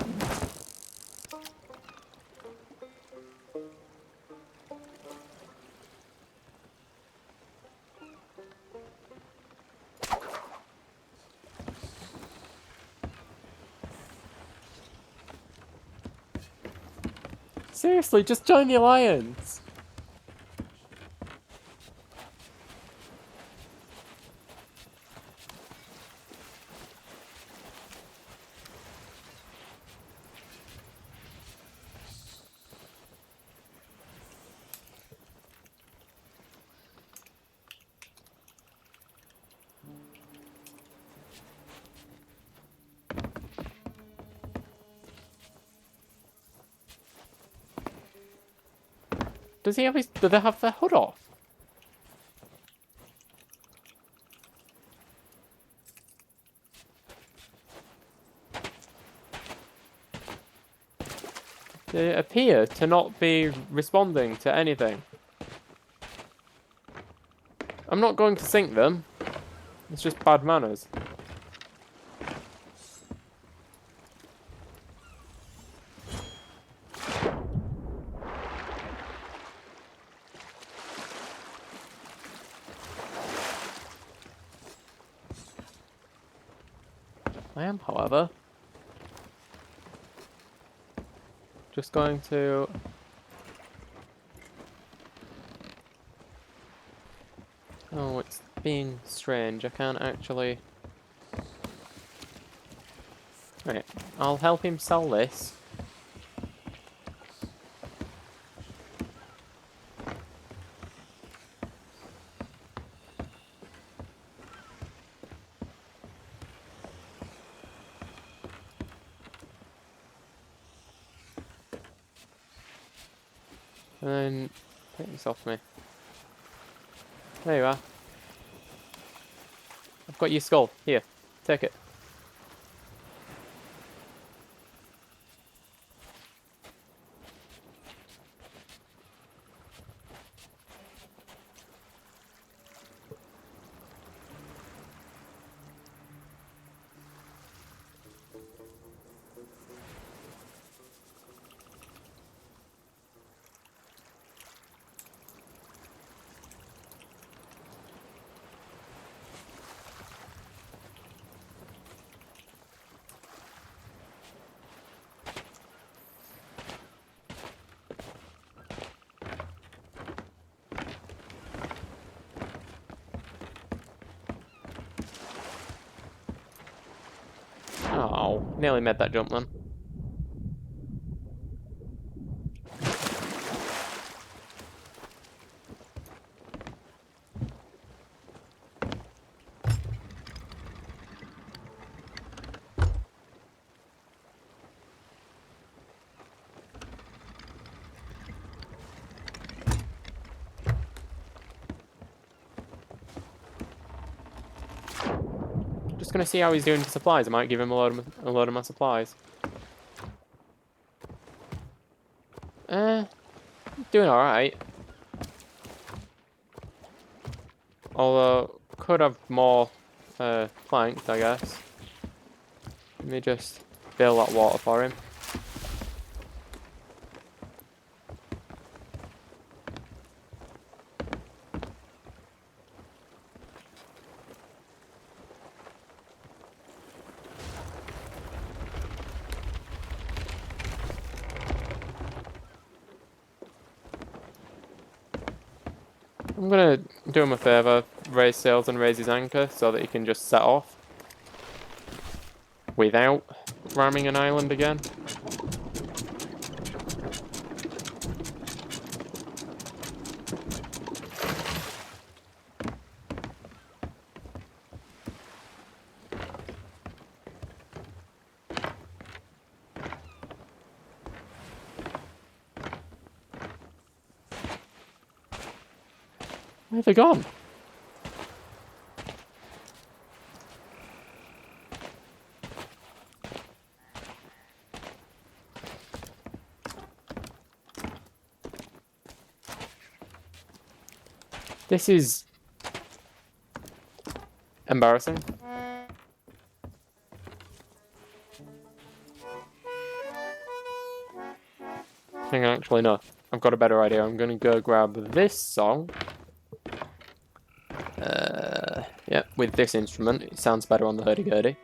Seriously, just join the alliance. Does he have his... Do they have their hood off? They appear to not be responding to anything. I'm not going to sink them. It's just bad manners. I am, however, just going to... Oh, it's being strange. I can't actually... Right, I'll help him sell this. And then take this off me. There you are. I've got your skull. Here, take it. Oh, nearly made that jump then. Just gonna see how he's doing for supplies. I might give him a load of my supplies. Doing alright. Although, could have more planks, I guess. Let me just fill that water for him. I'm gonna do him a favour, raise sails and raise his anchor so that he can just set off without ramming an island again. Where have they gone? This is embarrassing. Hang on, actually no. I've got a better idea. I'm gonna go grab this song. Yeah, with this instrument, it sounds better on the hurdy-gurdy.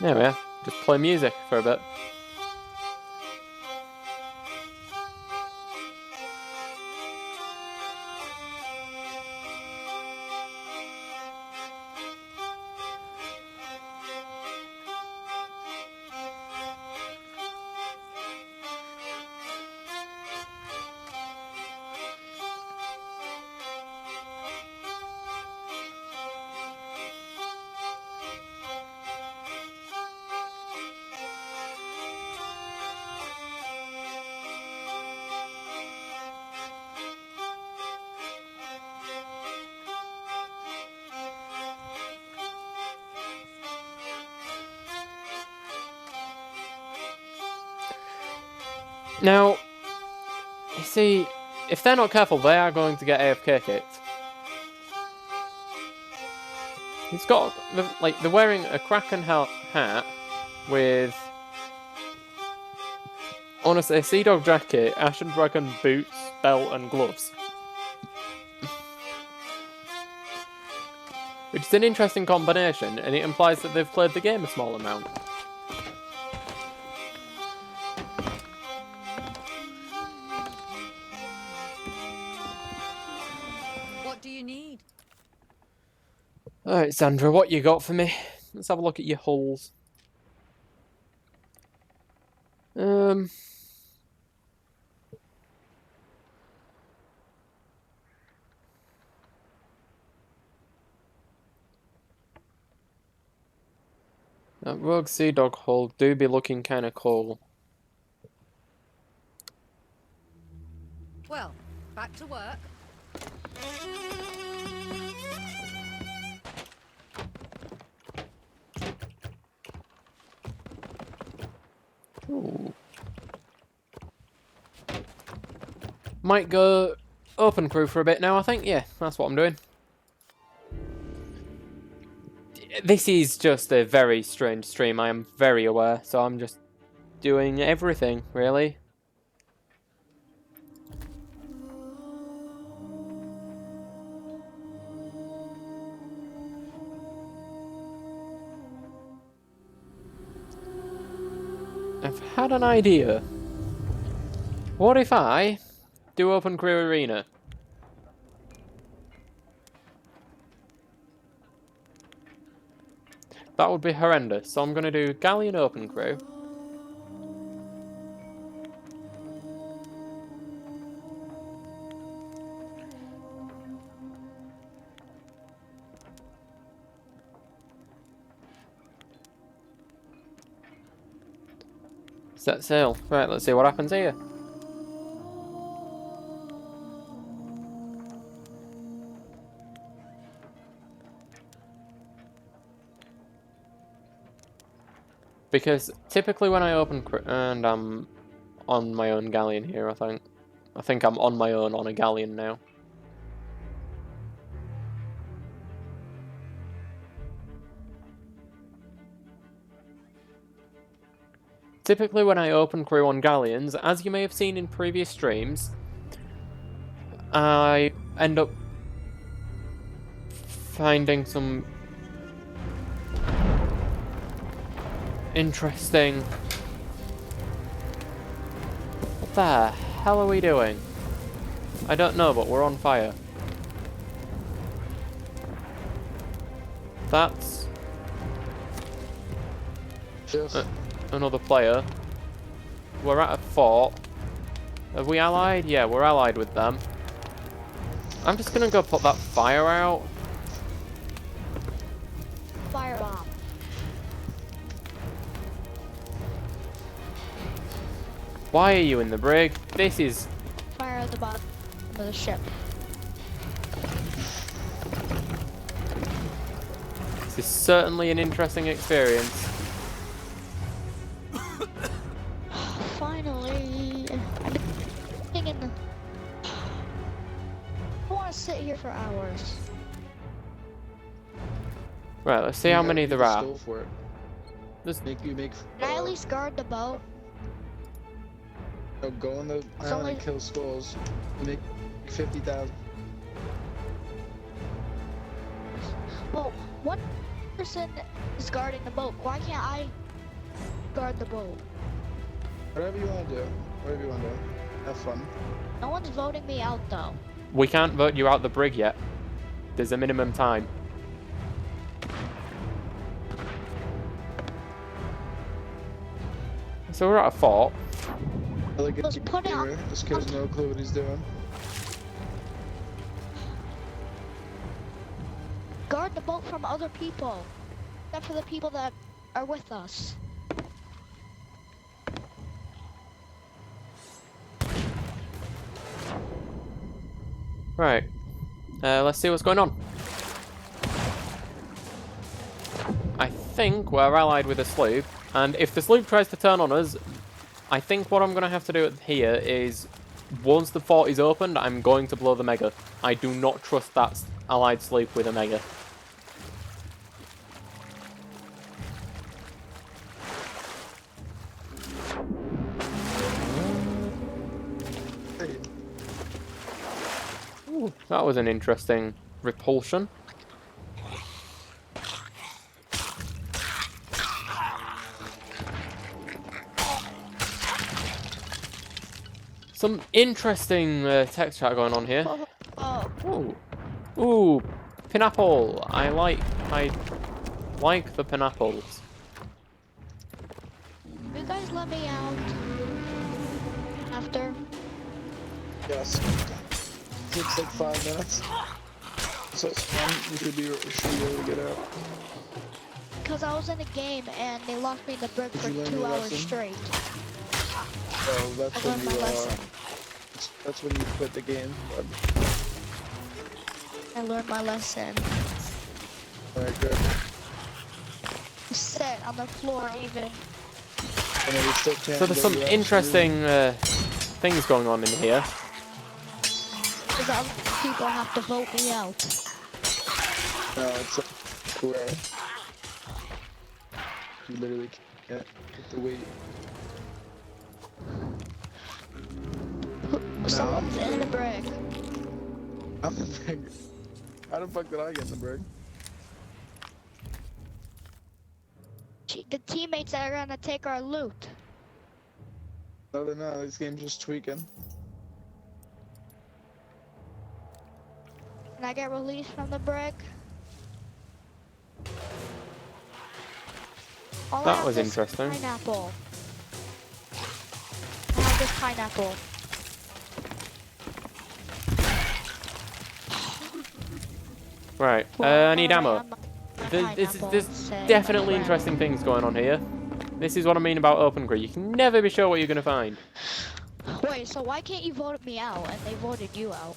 There we are. Just play music for a bit. Now, you see, if they're not careful, they are going to get AFK kicked. He's got, like, they're wearing a Kraken hat with, honestly, a Sea Dog jacket, Ashen Dragon boots, belt, and gloves. Which is an interesting combination, and it implies that they've played the game a small amount. What do you need? Alright, Sandra, what you got for me? Let's have a look at your hulls. That Rogue Sea Dog hull do be looking kind of cool. Well, back to work. Ooh. Might go open crew for a bit now, I think. Yeah, that's what I'm doing. This is just a very strange stream, I am very aware, so I'm just doing everything, really. I've had an idea. What if I do open crew arena? That would be horrendous, so I'm going to do Galleon open crew. Set sail. Right, let's see what happens here. Because typically when I open crew, and I'm on my own galleon here, I think. I think I'm on my own on a galleon now. Typically when I open crew on galleons, as you may have seen in previous streams, I end up finding some interesting... What the hell are we doing? I don't know, but we're on fire. That's... Yes. Another player. We're at a fort. Have we allied? Yeah, we're allied with them. I'm just gonna go put that fire out. Firebomb. Why are you in the brig? This is... Fire at the bottom of the ship. This is certainly an interesting experience. Finally. I've been sitting in the... I want to sit here for hours. Right, let's see how many there are. For it. There's... Make Can I at least guard the boat? Go on the island and kill skulls. Make 50,000. Well, one person is guarding the boat. Why can't I guard the boat? Whatever you want to do. Whatever you want to do. Have fun. No one's voting me out though. We can't vote you out the brig yet. There's a minimum time. So we're at a fort. I like Let's put it on. This kid has no clue what he's doing. Guard the boat from other people. Except for the people that are with us. Right. Let's see what's going on. I think we're allied with a sloop, and if the sloop tries to turn on us, I think what I'm going to have to do here is, once the fort is opened, I'm going to blow the mega. I do not trust that allied sloop with a mega. Hey, Ooh, that was an interesting repulsion. Some interesting text chat going on here. Oh, Ooh, ooh, pineapple. I like the pineapples. you guys let me out after. yes. Takes like 5 minutes. So it's fun. You should be able to get out. Because I was in a game and they locked me in the brick Did for you learn 2 your hours lesson? straight. Oh, that's I when learned you my lesson. that's when you quit the game. I learned my lesson. Alright, good. Sit on the floor even. And then we still can't So there's let some you out, interesting things going on in here. Because other people have to vote me out. No, it's square. You literally can't get the weight. Someone's in the brick. I'm the big. How the fuck did I get in the brick? The teammates that are gonna take our loot. No, they're not. This game's just tweaking. Can I get released from the brick? All I That have was this interesting. Pineapple. I have this pineapple. Right, Well, I need alright, ammo. I'm not a There's pineapple, say, definitely my friend. interesting things going on here. This is what I mean about open grid. You can never be sure what you're going to find. Wait, so why can't you vote me out and they voted you out?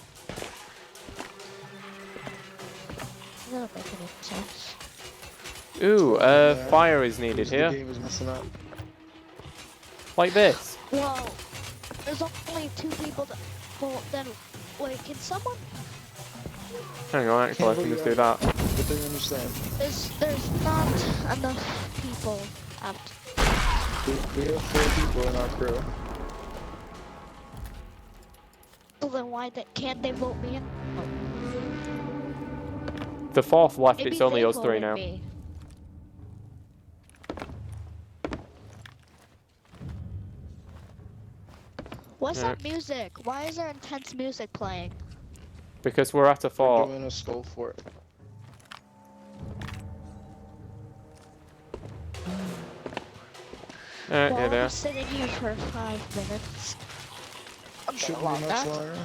That doesn't make any sense. Ooh, Yeah. fire is needed The here. game is messing up. Like this. Whoa, there's only 2 people that vote. Then, wait, can someone? Hang on, actually, I Can't can vote just you do out. that. But they understand. There's not enough people out. We have 4 people in our crew. So then why can't they vote me in? The fourth left, Maybe it's only they us 3 voted now. me. What's Yeah. that music? Why is there intense music playing? Because we're at a We're fort. doing a skull fort. Alright, Well, here they I'm are. sitting here for 5 minutes. Shouldn't be much longer.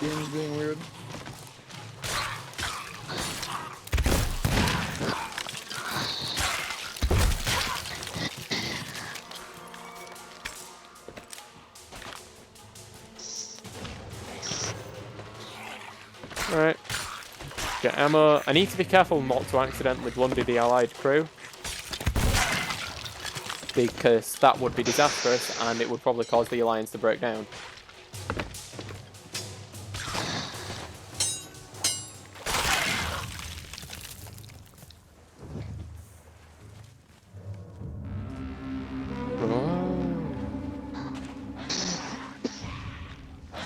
Game's being weird. Alright. Get ammo. I need to be careful not to accidentally blunder the allied crew. Because that would be disastrous and it would probably cause the alliance to break down.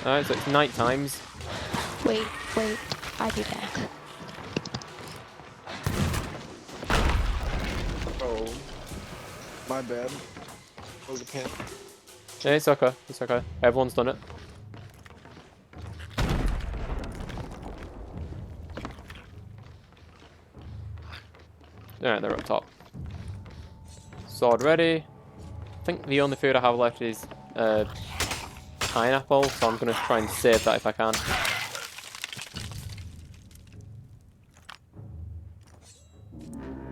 Alright, so it's night times. Wait, I'll be back. Oh, my bad. Was a pin. Yeah, it's okay. It's okay. Everyone's done it. Alright, they're up top. Sword ready. I think the only food I have left is pineapple, so I'm going to try and save that if I can.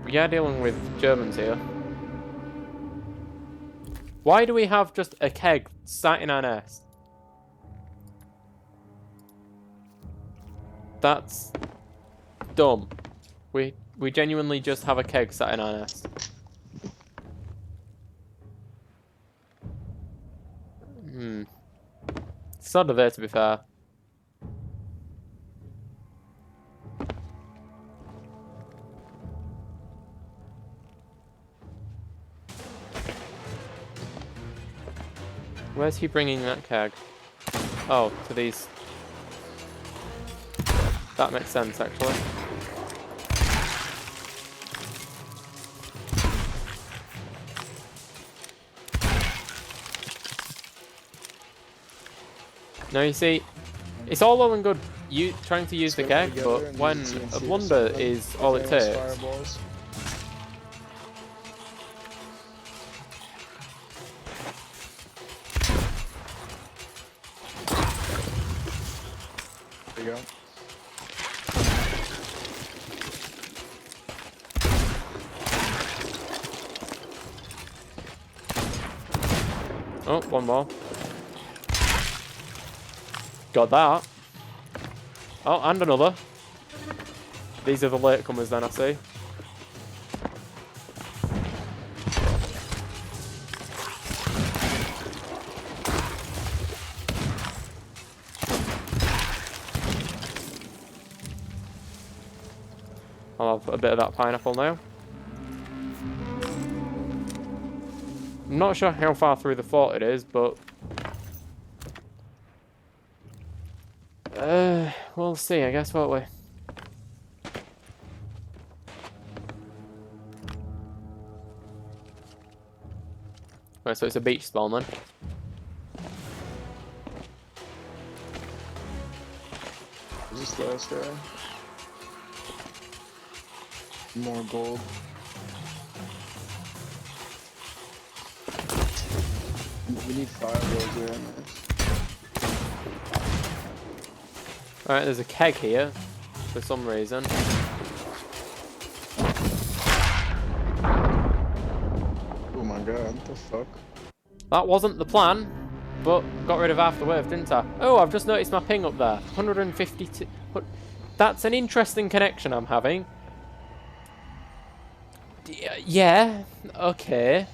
We are dealing with Germans here. Why do we have just a keg sat in our nest? That's dumb. We genuinely just have a keg sat in our nest. Sort of there, to be fair. Where's he bringing that keg? Oh, to these. That makes sense, actually. Now you see, it's all well and good you trying to use the keg, but when a blunder is all it takes. Fireballs. There you go. Oh, one more. Got that. Oh, and another. These are the latecomers then, I see. I'll have a bit of that pineapple now. I'm not sure how far through the fort it is, but... we'll see, I guess, won't we? Right, so it's a beach spawn then. Is this the last guy? More gold. We need fireballs here on this. Alright, there's a keg here, for some reason. Oh my god, what the fuck? That wasn't the plan, but got rid of half the wave, didn't I? Oh, I've just noticed my ping up there. 152... That's an interesting connection I'm having. Yeah, okay.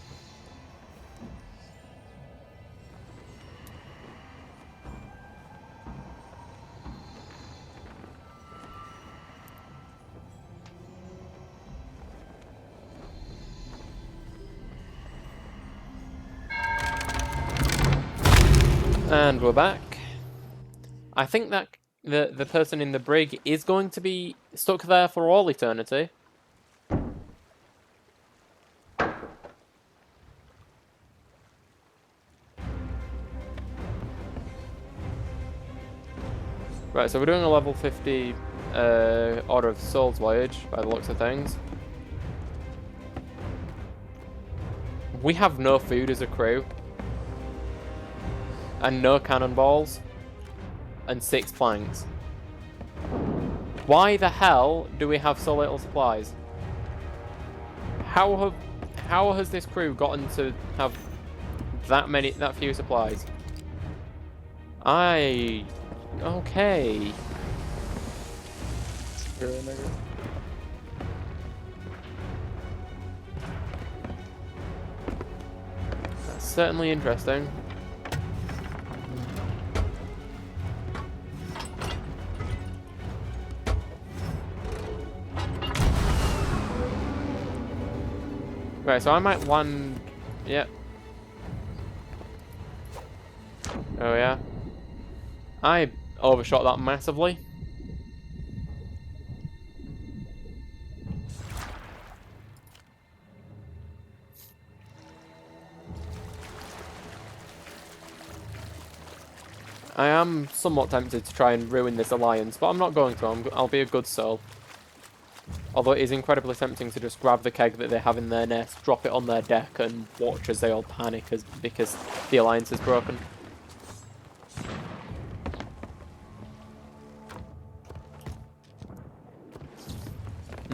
And we're back. I think that the person in the brig is going to be stuck there for all eternity. Right, so we're doing a level 50 Order of Souls voyage, by the looks of things. We have no food as a crew. And no cannonballs. And 6 planks. Why the hell do we have so little supplies? How has this crew gotten to have that few supplies? Okay. Really, nigga? That's certainly interesting. Right, so I might land... Yep. Oh yeah. I overshot that massively. I am somewhat tempted to try and ruin this alliance, but I'm not going to. I'll be a good soul. Although it is incredibly tempting to just grab the keg that they have in their nest, drop it on their deck, and watch as they all panic because the alliance is broken.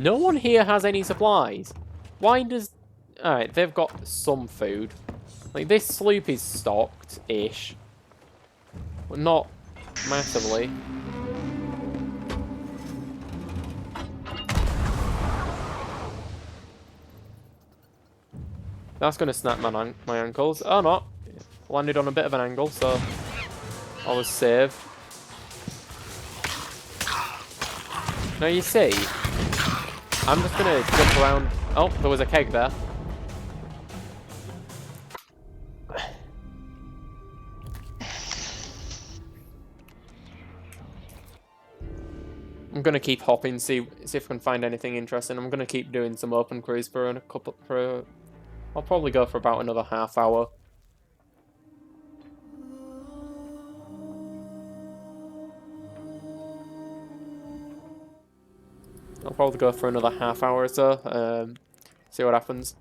No one here has any supplies. Why does... Alright, they've got some food. Like, this sloop is stocked-ish. But not massively. That's going to snap my ankles. Oh, no. Landed on a bit of an angle, so... Always save. Now you see, I'm just gonna jump around. Oh, there was a keg there. I'm gonna keep hopping, see if I can find anything interesting. I'm gonna keep doing some open cruise for a couple. I'll probably go for about another half hour. I'll probably go for another half hour or so. See what happens.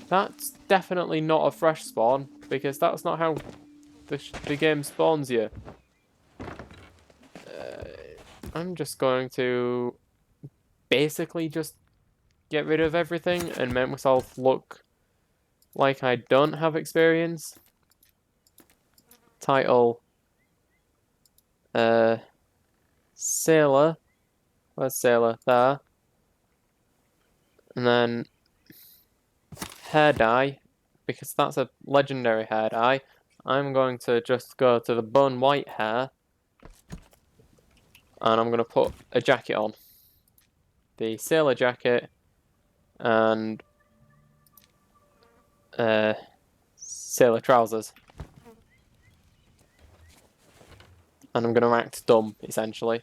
That's definitely not a fresh spawn, because that's not how the game spawns you. I'm just going to basically just get rid of everything and make myself look like I don't have experience. Title. Sailor. Where's Sailor? There. And then hair dye, because that's a legendary hair dye. I'm going to just go to the bone white hair, and I'm going to put a jacket on. The sailor jacket, and sailor trousers. And I'm going to act dumb, essentially.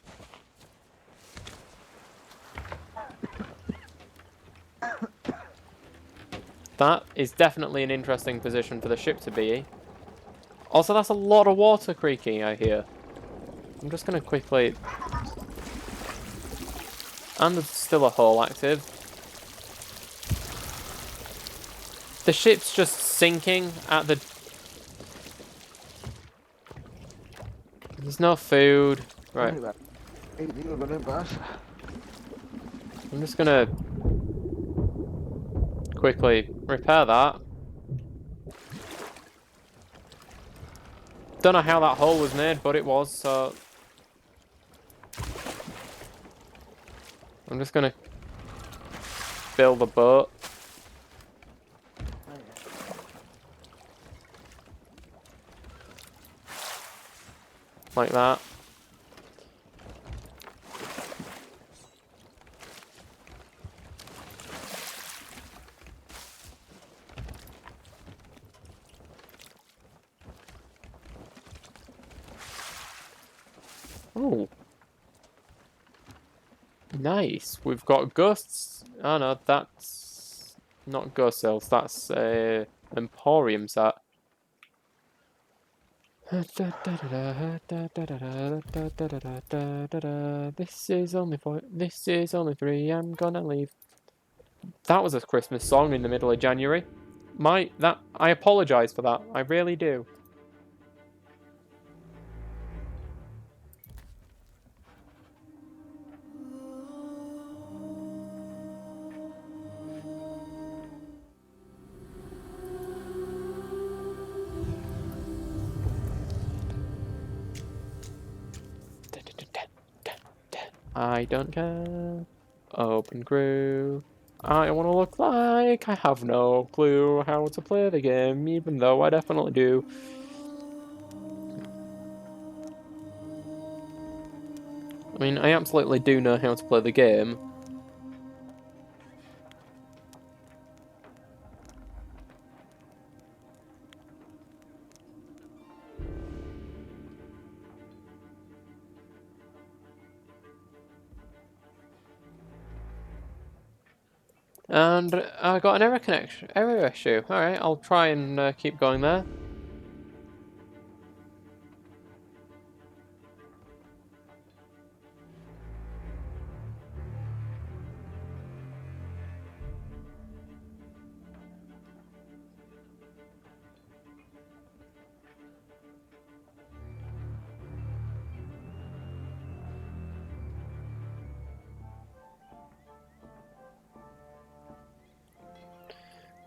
That is definitely an interesting position for the ship to be. Also, that's a lot of water creaking I hear. I'm just going to quickly... And there's still a hole active. The ship's just sinking at the... There's no food. Right. I'm just going to quickly repair that. Don't know how that hole was made, but it was, so... I'm just gonna build a boat. Like that. Oh. Nice. We've got ghosts. Oh no, that's not ghost cells. That's a emporium set. This is only 4. This is only 3. I'm gonna leave. That was a Christmas song in the middle of January. I apologise for that. I really do. I don't care. Open crew. I want to look like I have no clue how to play the game, even though I definitely do. I mean, I absolutely do know how to play the game. And I got an error issue. Alright, I'll try and keep going there.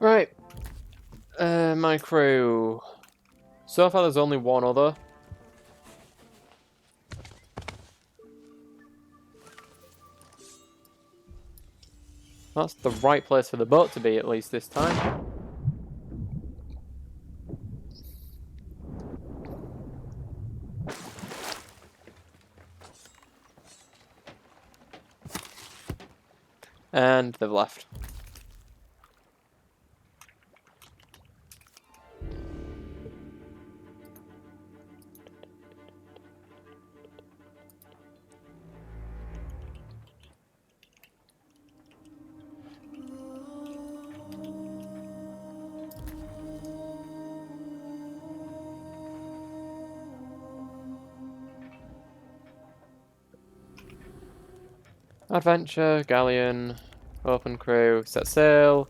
Right. My crew. So far there's only one other. That's the right place for the boat to be, at least this time. And they've left. Adventure, galleon, open crew, set sail.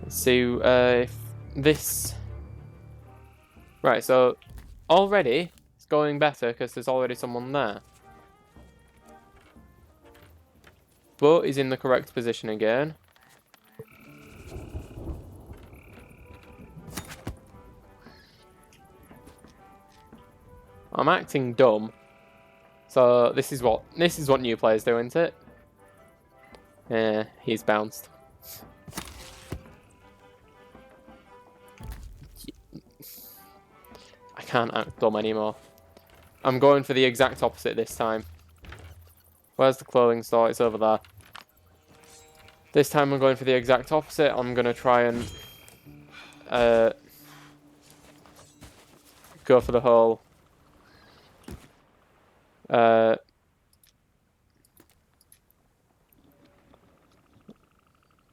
Let's see if this... Right, so already it's going better because there's already someone there. Boat is in the correct position again. I'm acting dumb. So this is what new players do, isn't it? Yeah, he's bounced. I can't act dumb anymore. I'm going for the exact opposite this time. Where's the clothing store? It's over there. This time I'm going for the exact opposite. I'm going to try and go for the whole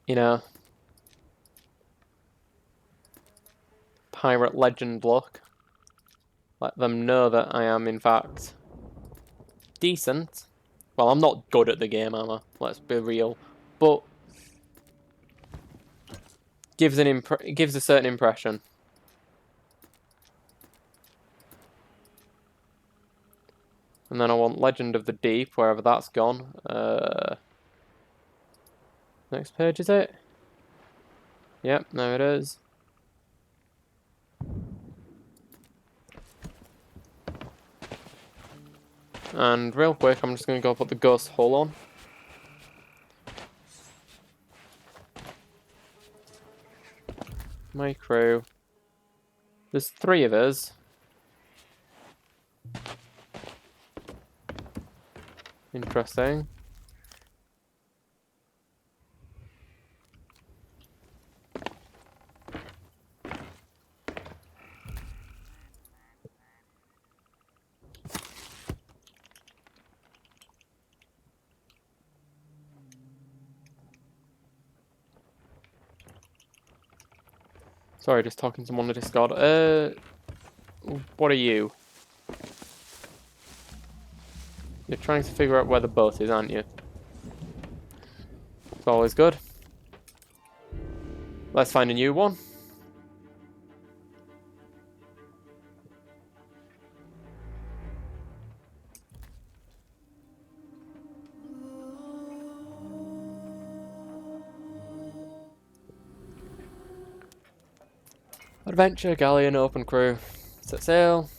you know, pirate legend look. Let them know that I am in fact decent. Well, I'm not good at the game, am I? Let's be real. But gives a certain impression. And then I want Legend of the Deep, wherever that's gone. Next page, is it? Yep, there it is. And real quick, I'm just going to go put the ghost hull on. My crew. There's 3 of us. Interesting. Sorry, just talking to someone on the Discord. What are you? You're trying to figure out where the boat is, aren't you? It's always good. Let's find a new one. Adventure, galleon, open crew. Set sail.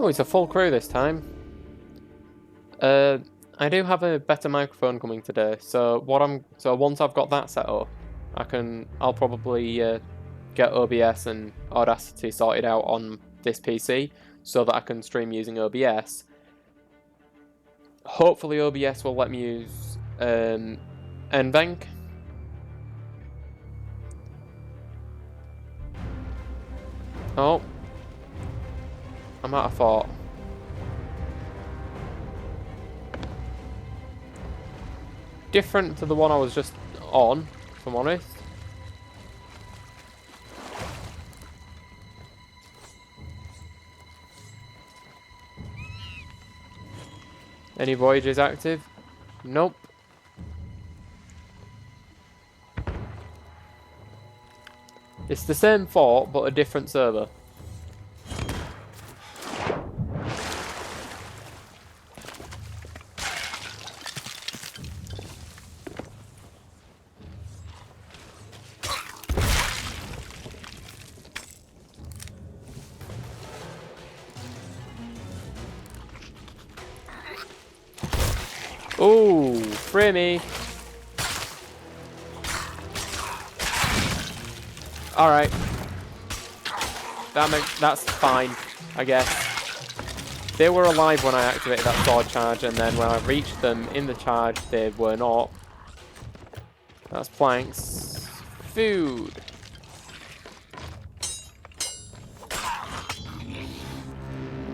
Oh, it's a full crew this time. I do have a better microphone coming today, so once I've got that set up, I'll probably get OBS and Audacity sorted out on this PC so that I can stream using OBS. Hopefully OBS will let me use NVENC. Oh, I'm out of thought. Different to the one I was just on, if I'm honest. Any voyages active? Nope. It's the same fort, but a different server. Ooh, free me. Alright. That's fine, I guess. They were alive when I activated that sword charge, and then when I reached them in the charge, they were not. That's planks. Food.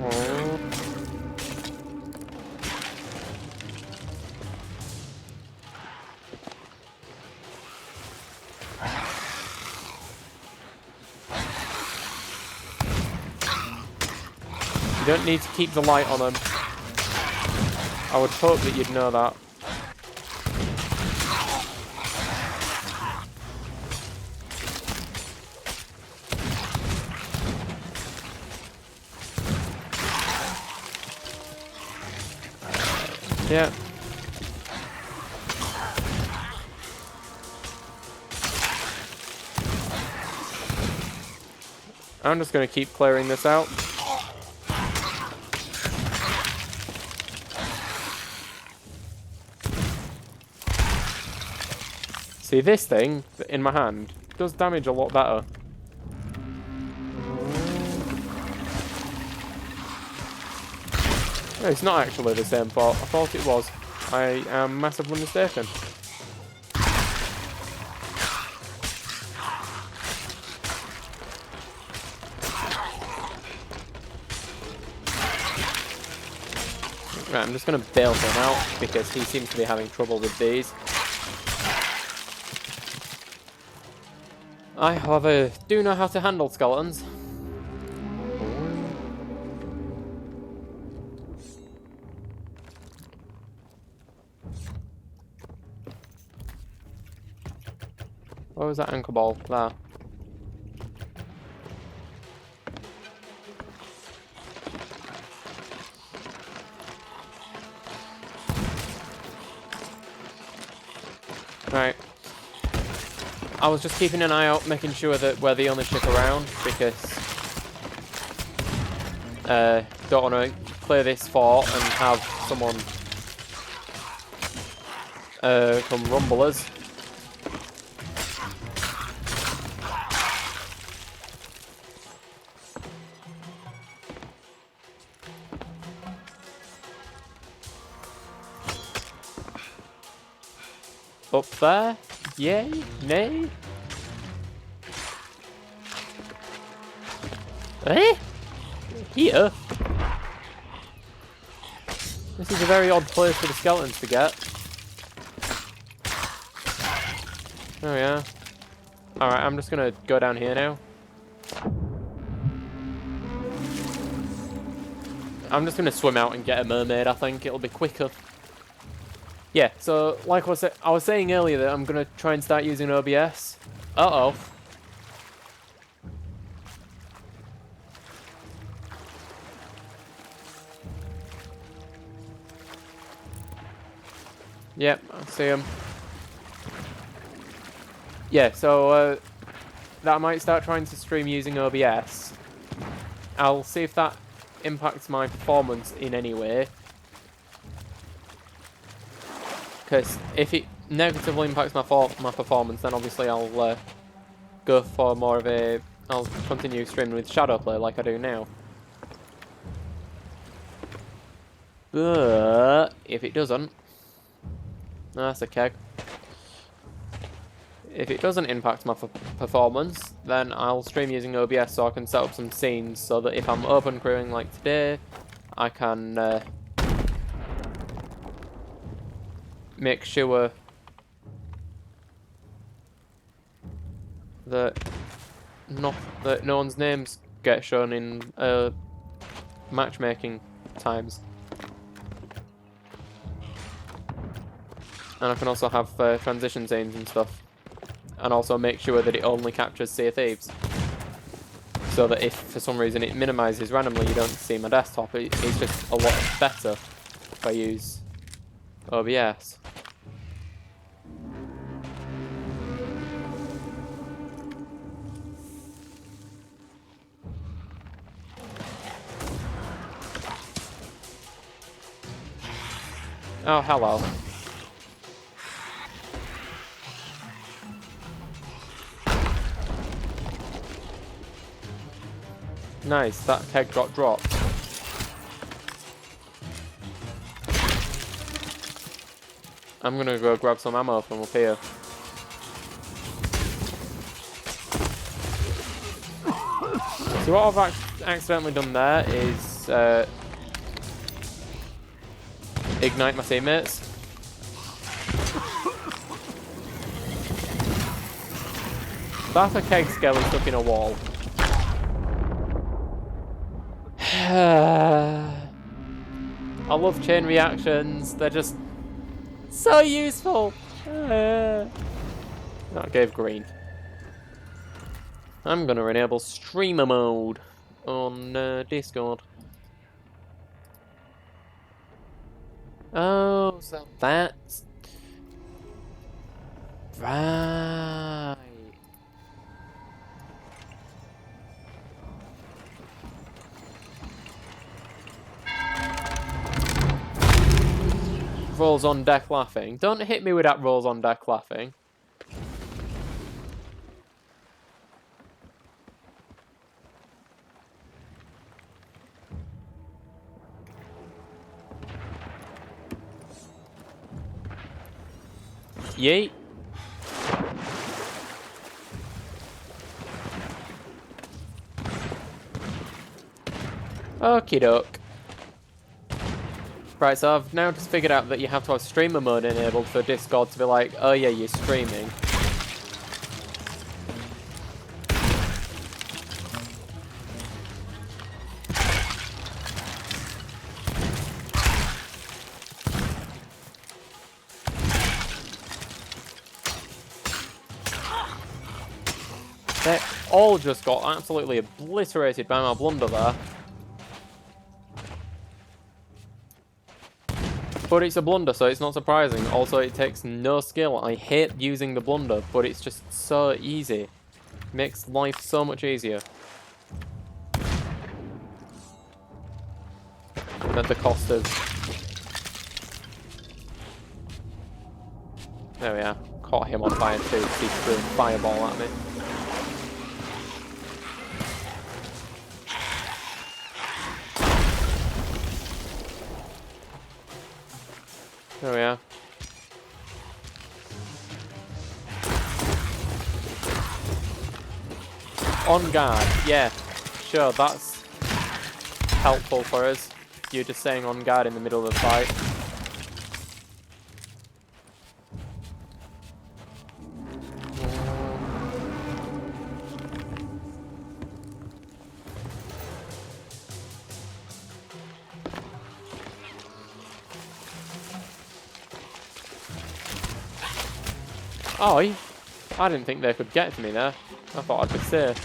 Oh. You don't need to keep the light on them. I would hope that you'd know that. Yeah. I'm just going to keep clearing this out. See, this thing in my hand does damage a lot better. No, it's not actually the same fort. I thought it was. I am massively mistaken. Right, I'm just going to bail him out because he seems to be having trouble with these. I, however, do know how to handle skeletons. Where was that anchor ball? There. Right. I was just keeping an eye out, making sure that we're the only ship around, because don't want to clear this fort and have someone come rumble us. Up there? Yay? Nay? Eh? Here? This is a very odd place for the skeletons to get. Oh yeah. Alright, I'm just gonna go down here now. I'm just gonna swim out and get a mermaid, I think. It'll be quicker. Yeah, so like I was saying earlier that I'm gonna try and start using OBS. Uh-oh. Yep, I see him. Yeah, so that I might start trying to stream using OBS. I'll see if that impacts my performance in any way. Because if it negatively impacts my performance, then obviously I'll go for more of a... I'll continue streaming with Shadowplay like I do now. But if it doesn't... That's a keg. If it doesn't impact my performance, then I'll stream using OBS so I can set up some scenes so that if I'm open crewing like today, I can make sure that no one's names get shown in matchmaking times. And I can also have transition scenes and stuff. And also make sure that it only captures Sea of Thieves. So that if for some reason it minimises randomly, you don't see my desktop. It's just a lot better if I use OBS. Oh, hello. Nice, that keg got dropped. I'm gonna go grab some ammo from up here. So what I've accidentally done there is ignite my teammates. That's a keg skeleton stuck in a wall. I love chain reactions, they're just so useful. That gave green. I'm gonna enable streamer mode on Discord. Oh, so that's right. Rolls on deck laughing. Don't hit me with that rolls on deck laughing. Yeet. Okie doke. Right, so I've now just figured out that you have to have streamer mode enabled for Discord to be like, oh yeah, you're streaming. They all just got absolutely obliterated by my blunder there. But it's a blunder, so it's not surprising. Also, it takes no skill. I hate using the blunder, but it's just so easy. Makes life so much easier. And at the cost of... There we are. Caught him on fire too, because he threw a fireball at me. There we are. On guard, yeah. Sure, that's helpful for us. You're just saying on guard in the middle of the fight. Oh, I didn't think they could get to me there. I thought I'd be safe.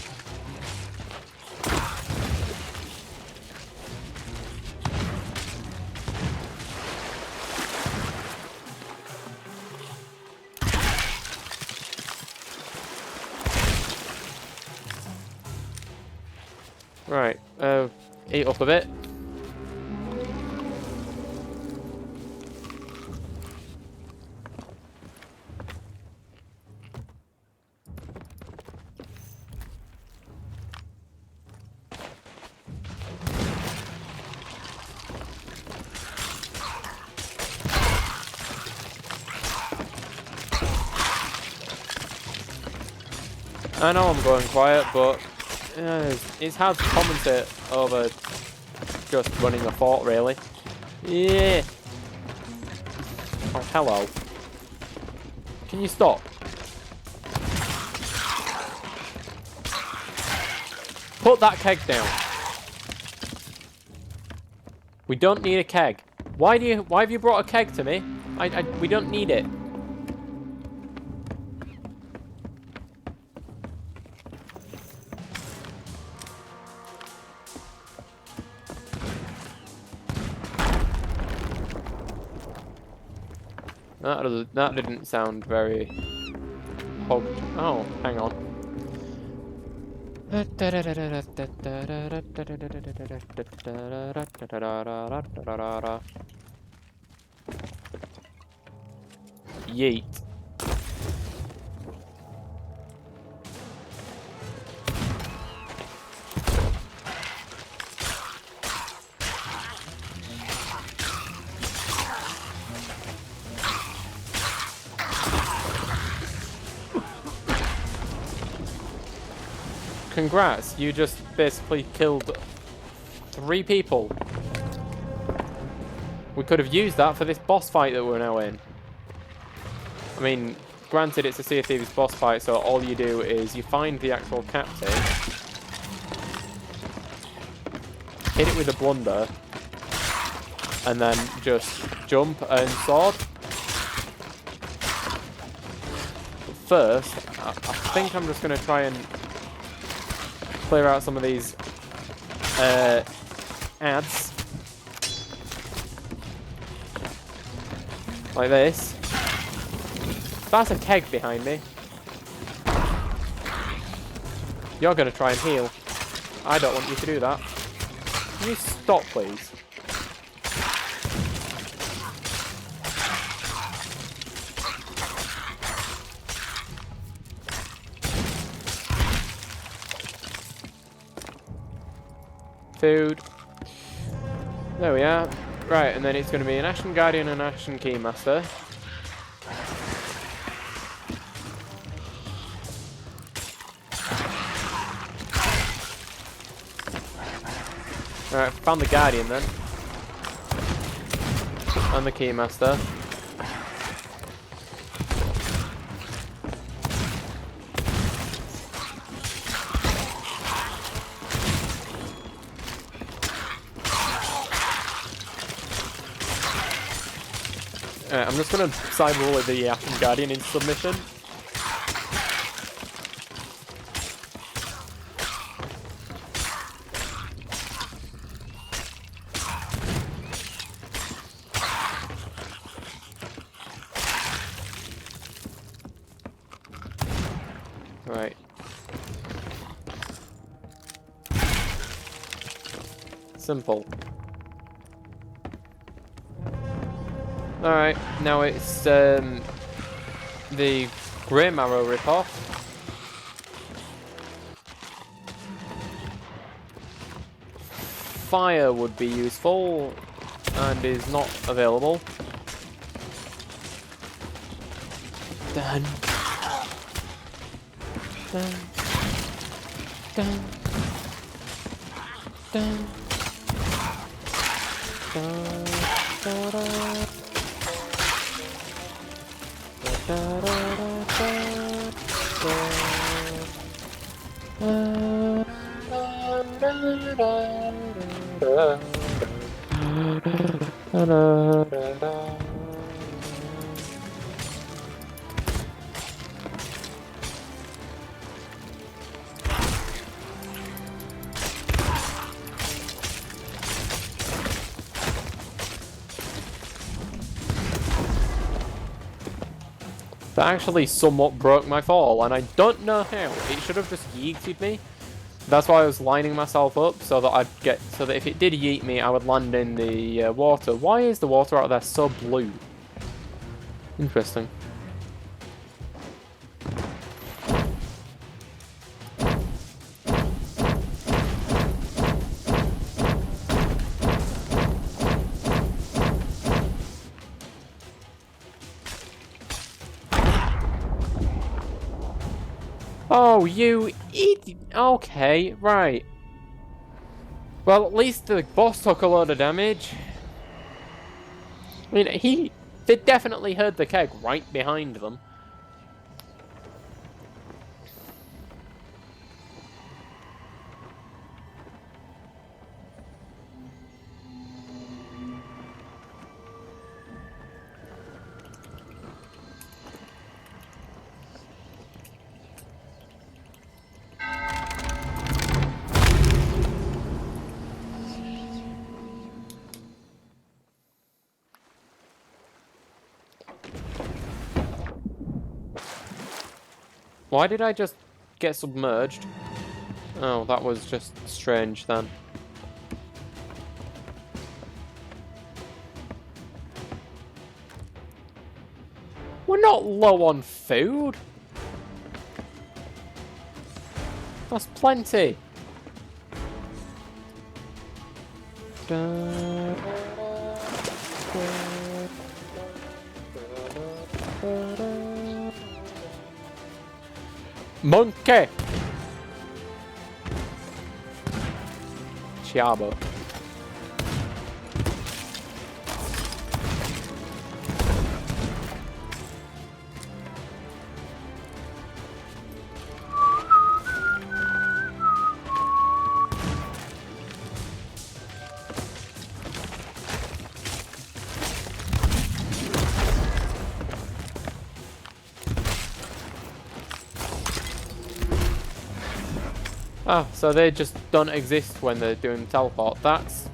Right, eat up a bit. I know I'm going quiet, but it's hard to commentate over just running a fort, really. Yeah. Oh, hello. Can you stop? Put that keg down. We don't need a keg. Why have you brought a keg to me? We don't need it. That didn't sound very hogged. Oh, hang on. Yeet. Congrats, you just basically killed 3 people. We could have used that for this boss fight that we're now in. I mean, granted it's a Sea of Thieves boss fight, so all you do is you find the actual captain, hit it with a blunder, and then just jump and sword. But first, I think I'm just going to try and clear out some of these ads. Like this. That's a keg behind me. You're going to try and heal. I don't want you to do that. Can you stop, please? Food. There we are. Right, and then it's going to be an Ashen Guardian and an Ashen Keymaster. Alright, found the Guardian then. And the Keymaster. Alright, I'm just gonna cyber with the Ashen Guardian in submission. Right. Simple. Alright, now it's the Grey Marrow ripoff. Fire would be useful and is not available. Dun. Dun. Dun. Dun. Dun. Da, da. Da, da, da, da, da. That actually somewhat broke my fall, and I don't know how. It should have just yeeted me. That's why I was lining myself up so that if it did yeet me, I would land in the water. Why is the water out there so blue? Interesting. Oh, you idiot. Okay, right. Well, at least the boss took a lot of damage. I mean, they definitely heard the keg right behind them. Why did I just get submerged? Oh, that was just strange then. We're not low on food. That's plenty. Monkey! Chiabo. Ah, so they just don't exist when they're doing teleport. That's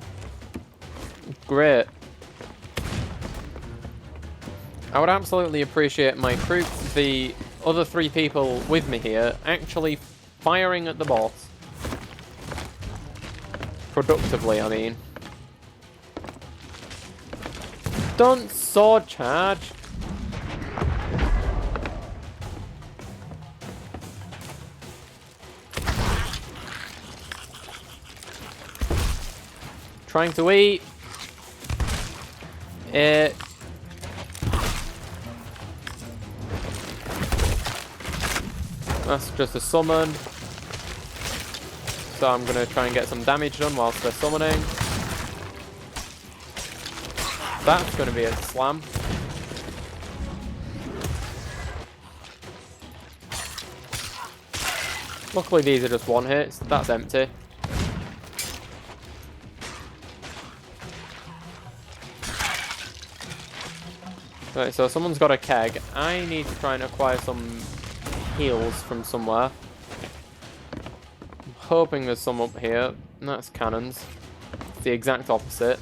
great. I would absolutely appreciate my crew, the other 3 people with me here, actually firing at the boss. Productively, I mean. Don't sword charge! Trying to eat. That's just a summon. So I'm going to try and get some damage done whilst they're summoning. That's going to be a slam. Luckily these are just one hits. That's empty. Right, so someone's got a keg. I need to try and acquire some heals from somewhere. I'm hoping there's some up here. That's cannons. It's the exact opposite.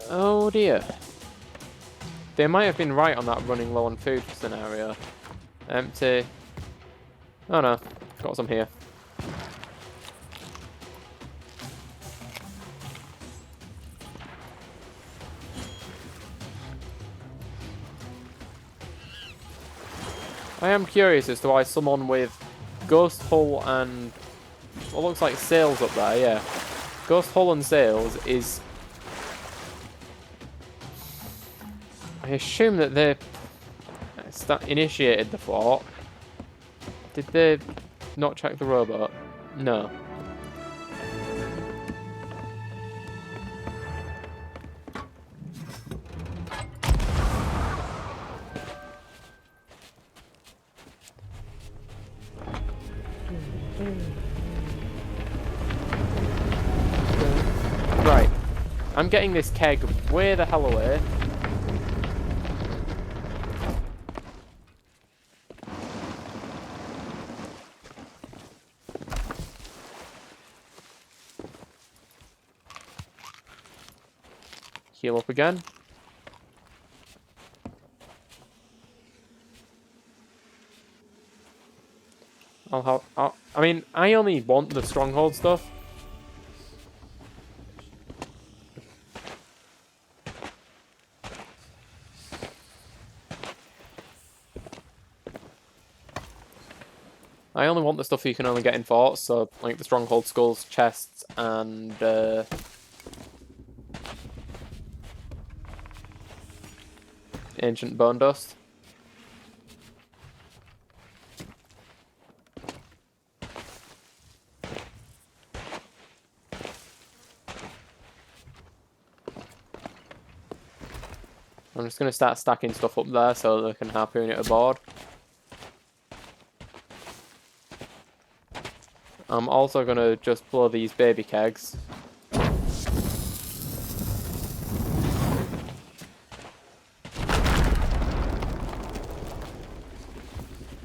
Oh dear. They might have been right on that running low on food scenario. Empty. Oh no, got some here. I am curious as to why someone with Ghost Hull and what looks like sails up there, yeah. Ghost Hull and sails is... I assume that they initiated the fort. Did they not check the robot? No. Right. I'm getting this keg way the hell away. Heal up again. I mean, I only want the stronghold stuff. I only want the stuff you can only get in forts, so like the stronghold skulls, chests, and ancient bone dust. I'm just going to start stacking stuff up there so they can harpoon it aboard. I'm also going to just blow these baby kegs.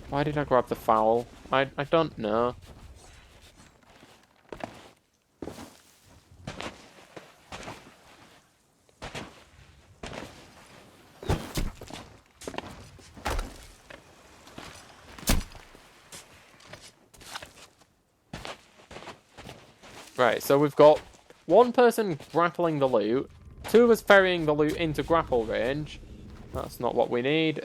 Why did I grab the fowl? I don't know. Right, so we've got one person grappling the loot, two of us ferrying the loot into grapple range. That's not what we need.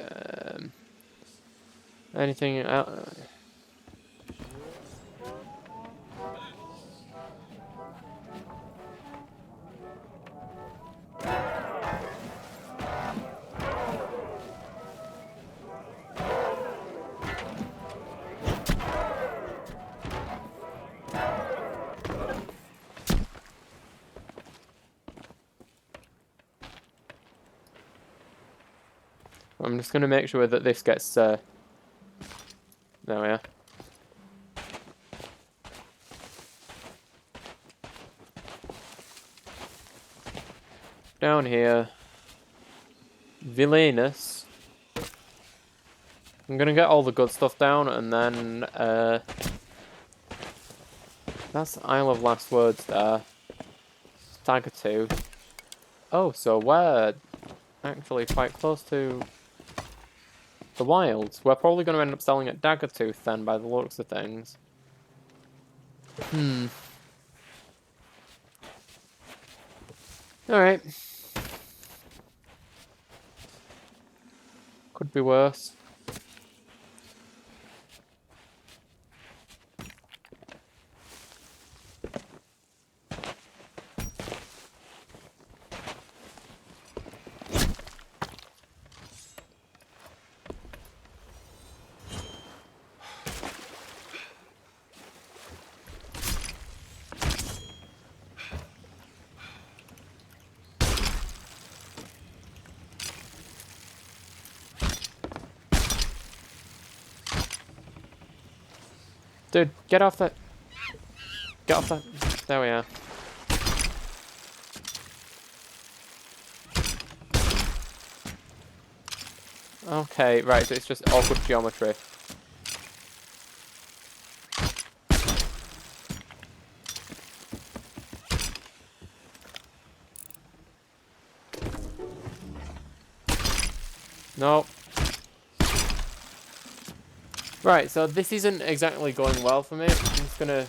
Anything else? I'm just going to make sure that this gets... there we are. Down here. Villainous. I'm going to get all the good stuff down and then... that's Isle of Last Words there. Daggertooth. Oh, so we're actually quite close to the wilds. We're probably going to end up selling at Daggertooth then, by the looks of things. Alright. Could be worse. Dude, get off that. Get off that. There we are. Okay, right, so it's just awkward geometry. No. Right, so this isn't exactly going well for me. I'm just gonna...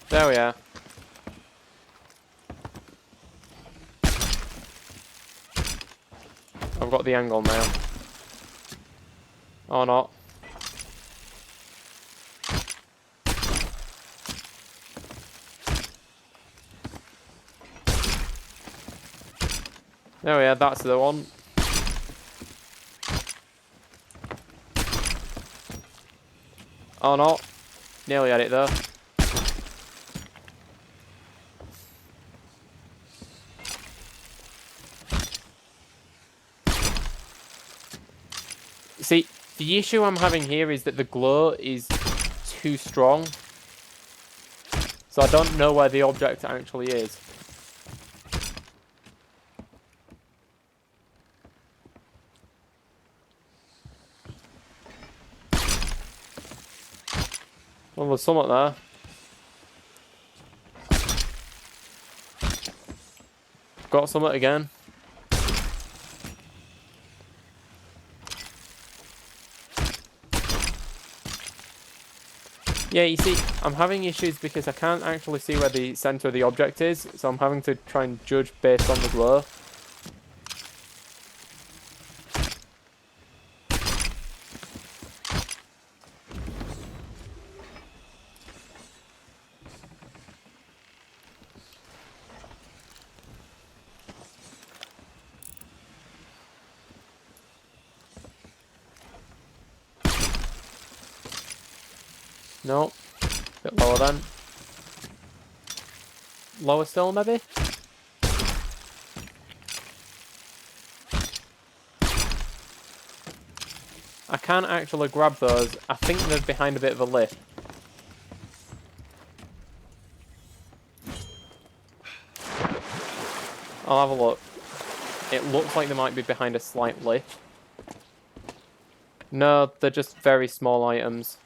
There we are. I've got the angle now. Or not. There we are, that's the one. Or not. Nearly had it though. See, the issue I'm having here is that the glow is too strong. So I don't know where the object actually is. Well, there's something there. Got something again. Yeah, you see, I'm having issues because I can't actually see where the center of the object is, so I'm having to try and judge based on the glow. No. Bit lower then. lower still, maybe? I can't actually grab those. I think they're behind a bit of a lift. I'll have a look. It looks like they might be behind a slight lift. No, they're just very small items.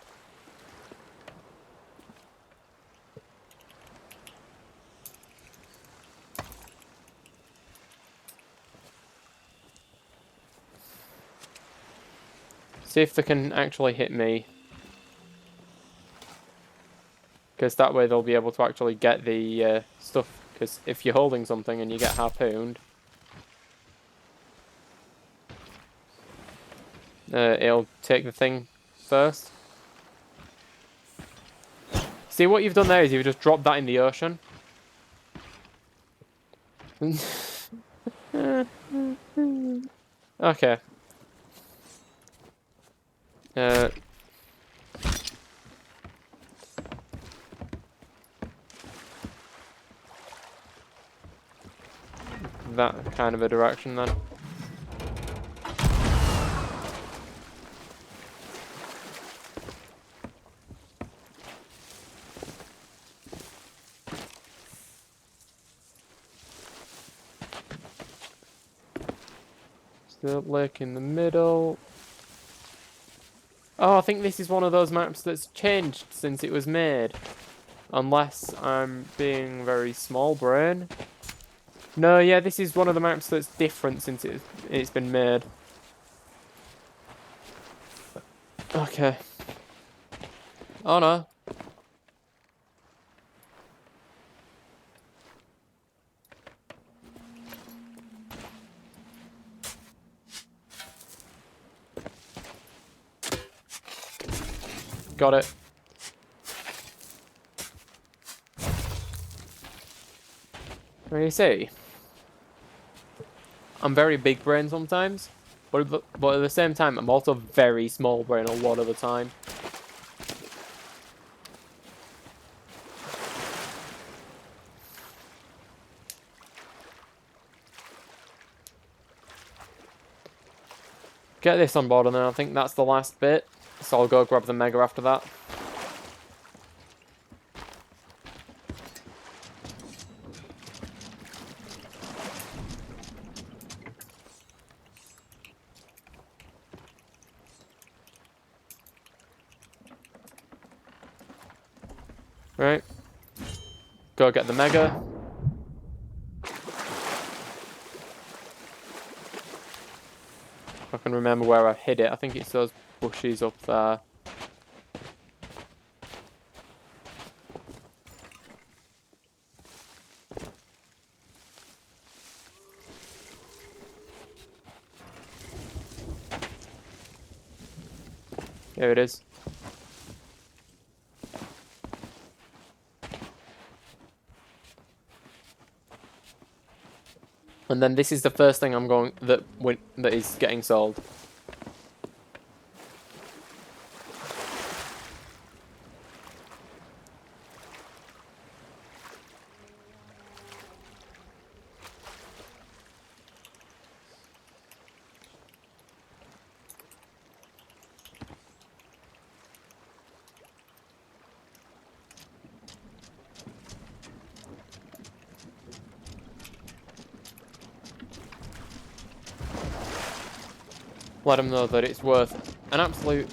See if they can actually hit me. Because that way they'll be able to actually get the stuff. Because if you're holding something and you get harpooned, it'll take the thing first. See, what you've done there is you've just dropped that in the ocean. Okay. That kind of a direction then. Still lake in the middle. Oh, I think this is one of those maps that's changed since it was made. Unless I'm being very small brain. No, yeah, this is one of the maps that's different since it's been made. Okay. Oh no. Got it. What do you see? I'm very big brain sometimes, but at the same time, I'm also very small brain a lot of the time. Get this on board, and then I think that's the last bit. So I'll go grab the mega after that. Right. Go get the mega. I can remember where I hid it. I think it's those bushes up there. Here it is. And then this is the first thing I'm going that is getting sold. Let them know that it's worth an absolute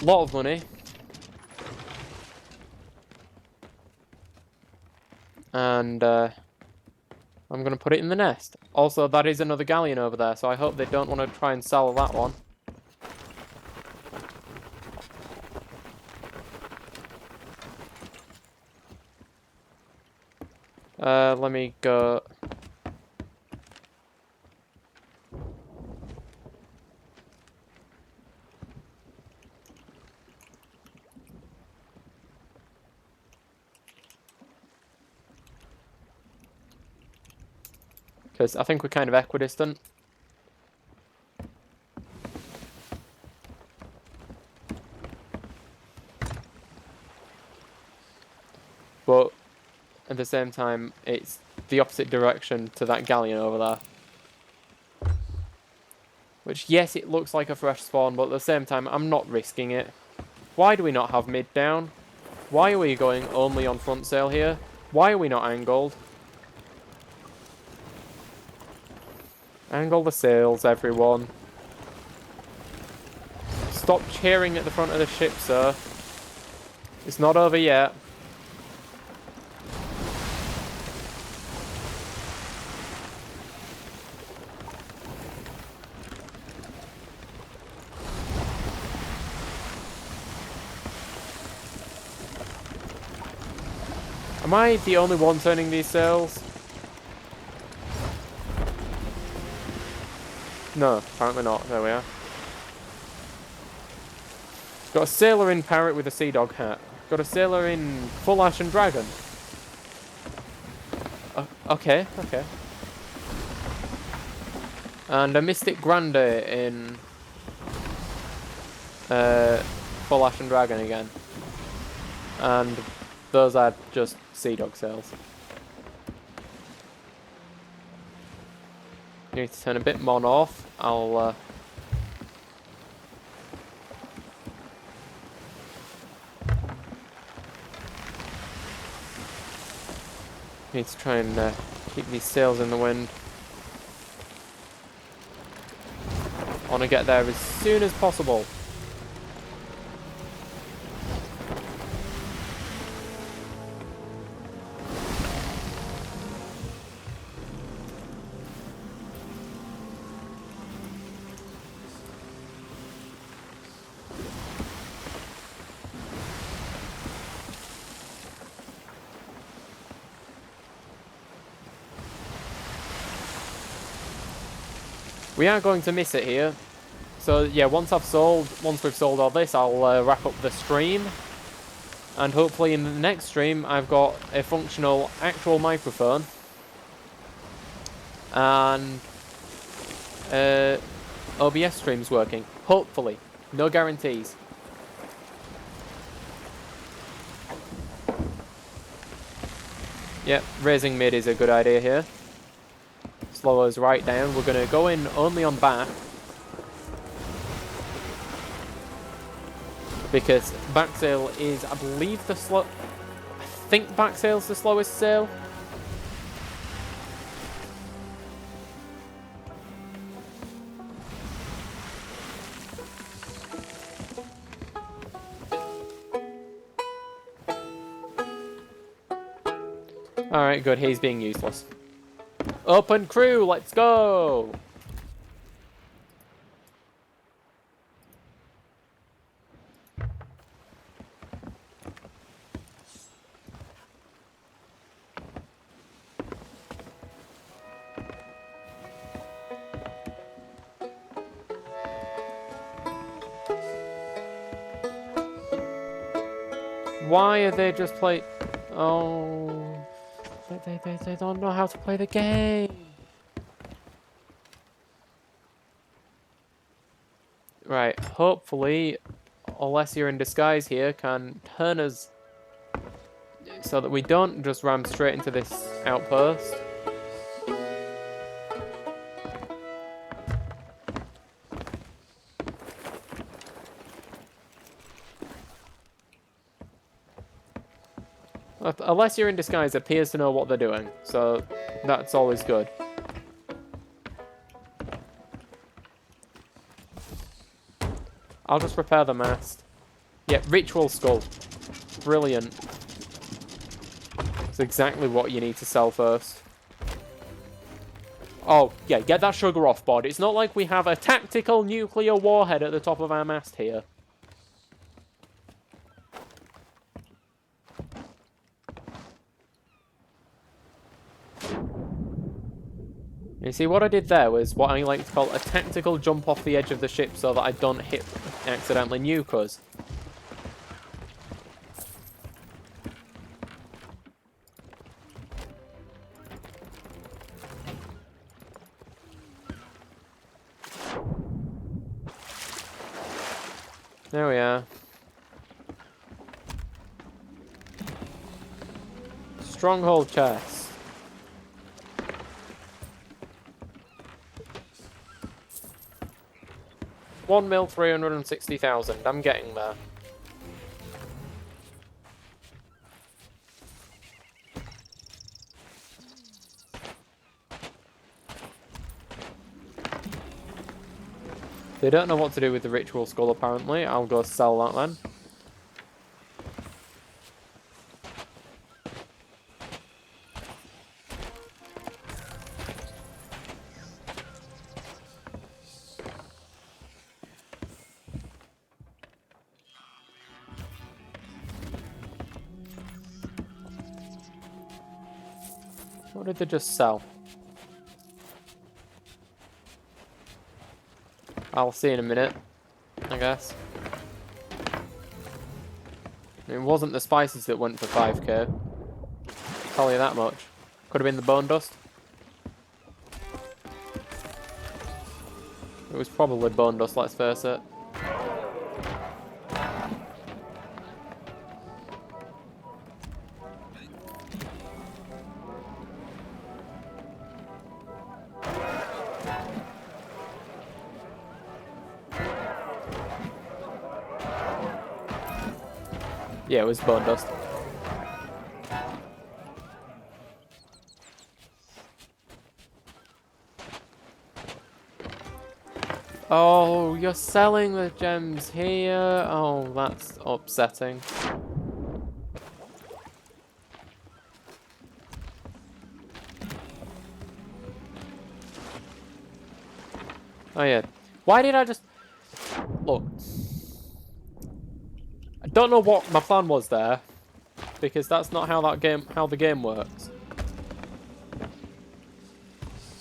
lot of money. And I'm going to put it in the nest. Also, that is another galleon over there, so I hope they don't want to try and sell that one. Let me go. Because I think we're kind of equidistant. But at the same time, it's the opposite direction to that galleon over there. Which, yes, it looks like a fresh spawn, but at the same time, I'm not risking it. Why do we not have mid down? Why are we going only on front sail here? Why are we not angled? Angle the sails, everyone. Stop cheering at the front of the ship, sir. It's not over yet. Am I the only one turning these sails? No, apparently not. There we are. Got a sailor in parrot with a sea dog hat. Got a sailor in full ash and dragon. Okay, okay. And a mystic grande in full ash and dragon again. And those are just sea dog sails. Need to turn a bit mon off. I'll need to try and keep these sails in the wind. I want to get there as soon as possible. We are going to miss it here. So yeah, once we've sold all this, I'll wrap up the stream. And hopefully in the next stream, I've got a functional actual microphone. And OBS streams working. Hopefully. No guarantees. Yep, raising mid is a good idea here. Slow us right down. We're going to go in only on back. Because back sail is, I believe, I think back sail's the slowest sail. Alright, good. He's being useless. Open crew, let's go! Why are they just play? Oh, they don't know how to play the game. Right, hopefully, Alessia in disguise here can turn us so that we don't just ram straight into this outpost. Alessia in disguise appears to know what they're doing, so that's always good. I'll just repair the mast. Yeah, ritual skull. Brilliant. It's exactly what you need to sell first. Oh, yeah, get that sugar off, bod. It's not like we have a tactical nuclear warhead at the top of our mast here. You see, what I did there was what I like to call a tactical jump off the edge of the ship so that I don't accidentally nuke us. There we are. stronghold chest. $1,360,000. I'm getting there. They don't know what to do with the ritual skull, apparently. I'll go sell that then. What did they just sell? I'll see in a minute, I guess. It wasn't the spices that went for 5k. Tell you that much. Could have been the bone dust. It was probably bone dust, let's face it. Yeah, it was bone dust. Oh, you're selling the gems here? Oh, that's upsetting. Oh yeah. Why did I just... Look. I don't know what my plan was there, because that's not how the game works.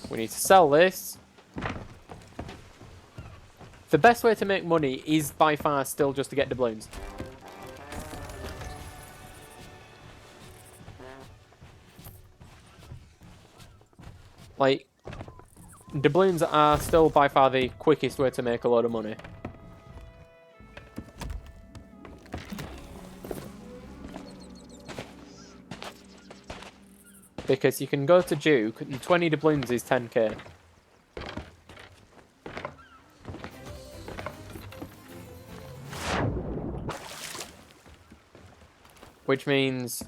We need to sell this. The best way to make money is by far still just to get doubloons. Like, doubloons are still by far the quickest way to make a lot of money. Because you can go to Duke, and 20 doubloons is 10k. Which means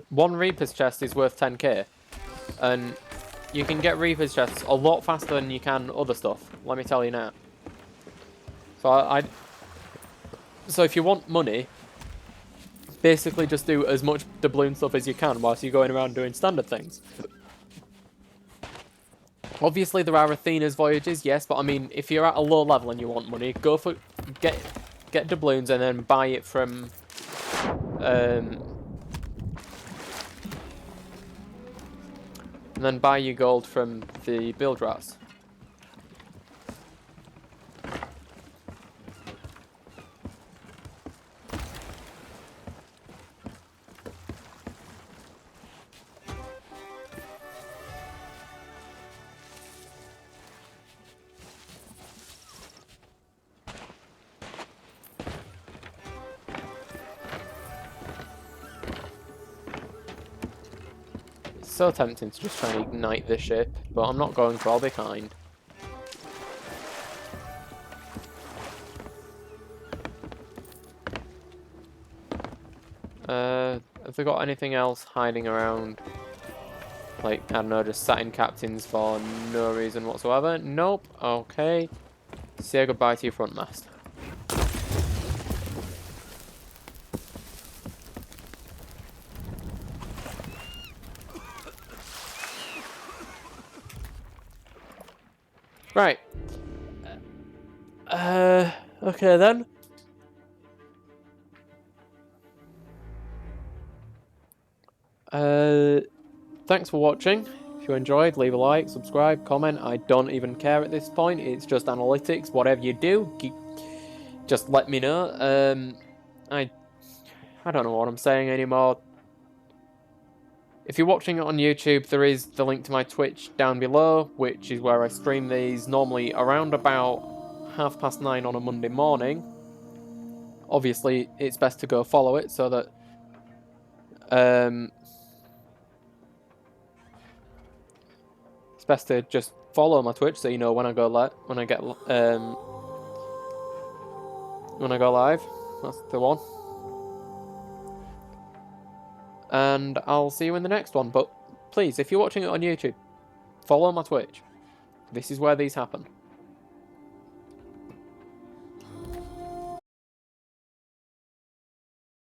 one Reaper's chest is worth 10k. And you can get Reaper's chests a lot faster than you can other stuff, let me tell you now. So so if you want money, basically just do as much doubloon stuff as you can whilst you're going around doing standard things. Obviously there are Athena's voyages, yes, but I mean, if you're at a low level and you want money, go for get doubloons and then buy it from and then buy your gold from the build rats. So tempting to just try and ignite this ship, but I'm not going to, I'll be kind. Have they got anything else hiding around? Like, I don't know, just sat in captains for no reason whatsoever? Nope, okay. Say goodbye to your front mast. Right. Okay then. Thanks for watching. If you enjoyed, leave a like, subscribe, comment. I don't even care at this point. It's just analytics. Whatever you do, just let me know. I don't know what I'm saying anymore. If you're watching it on YouTube, there is the link to my Twitch down below, which is where I stream these normally around about 9:30 on a Monday morning. Obviously, it's best to go follow it so that best to just follow my Twitch so you know when I go live. When I go live, that's the one. And I'll see you in the next one. But please, if you're watching it on YouTube, follow my Twitch. This is where these happen.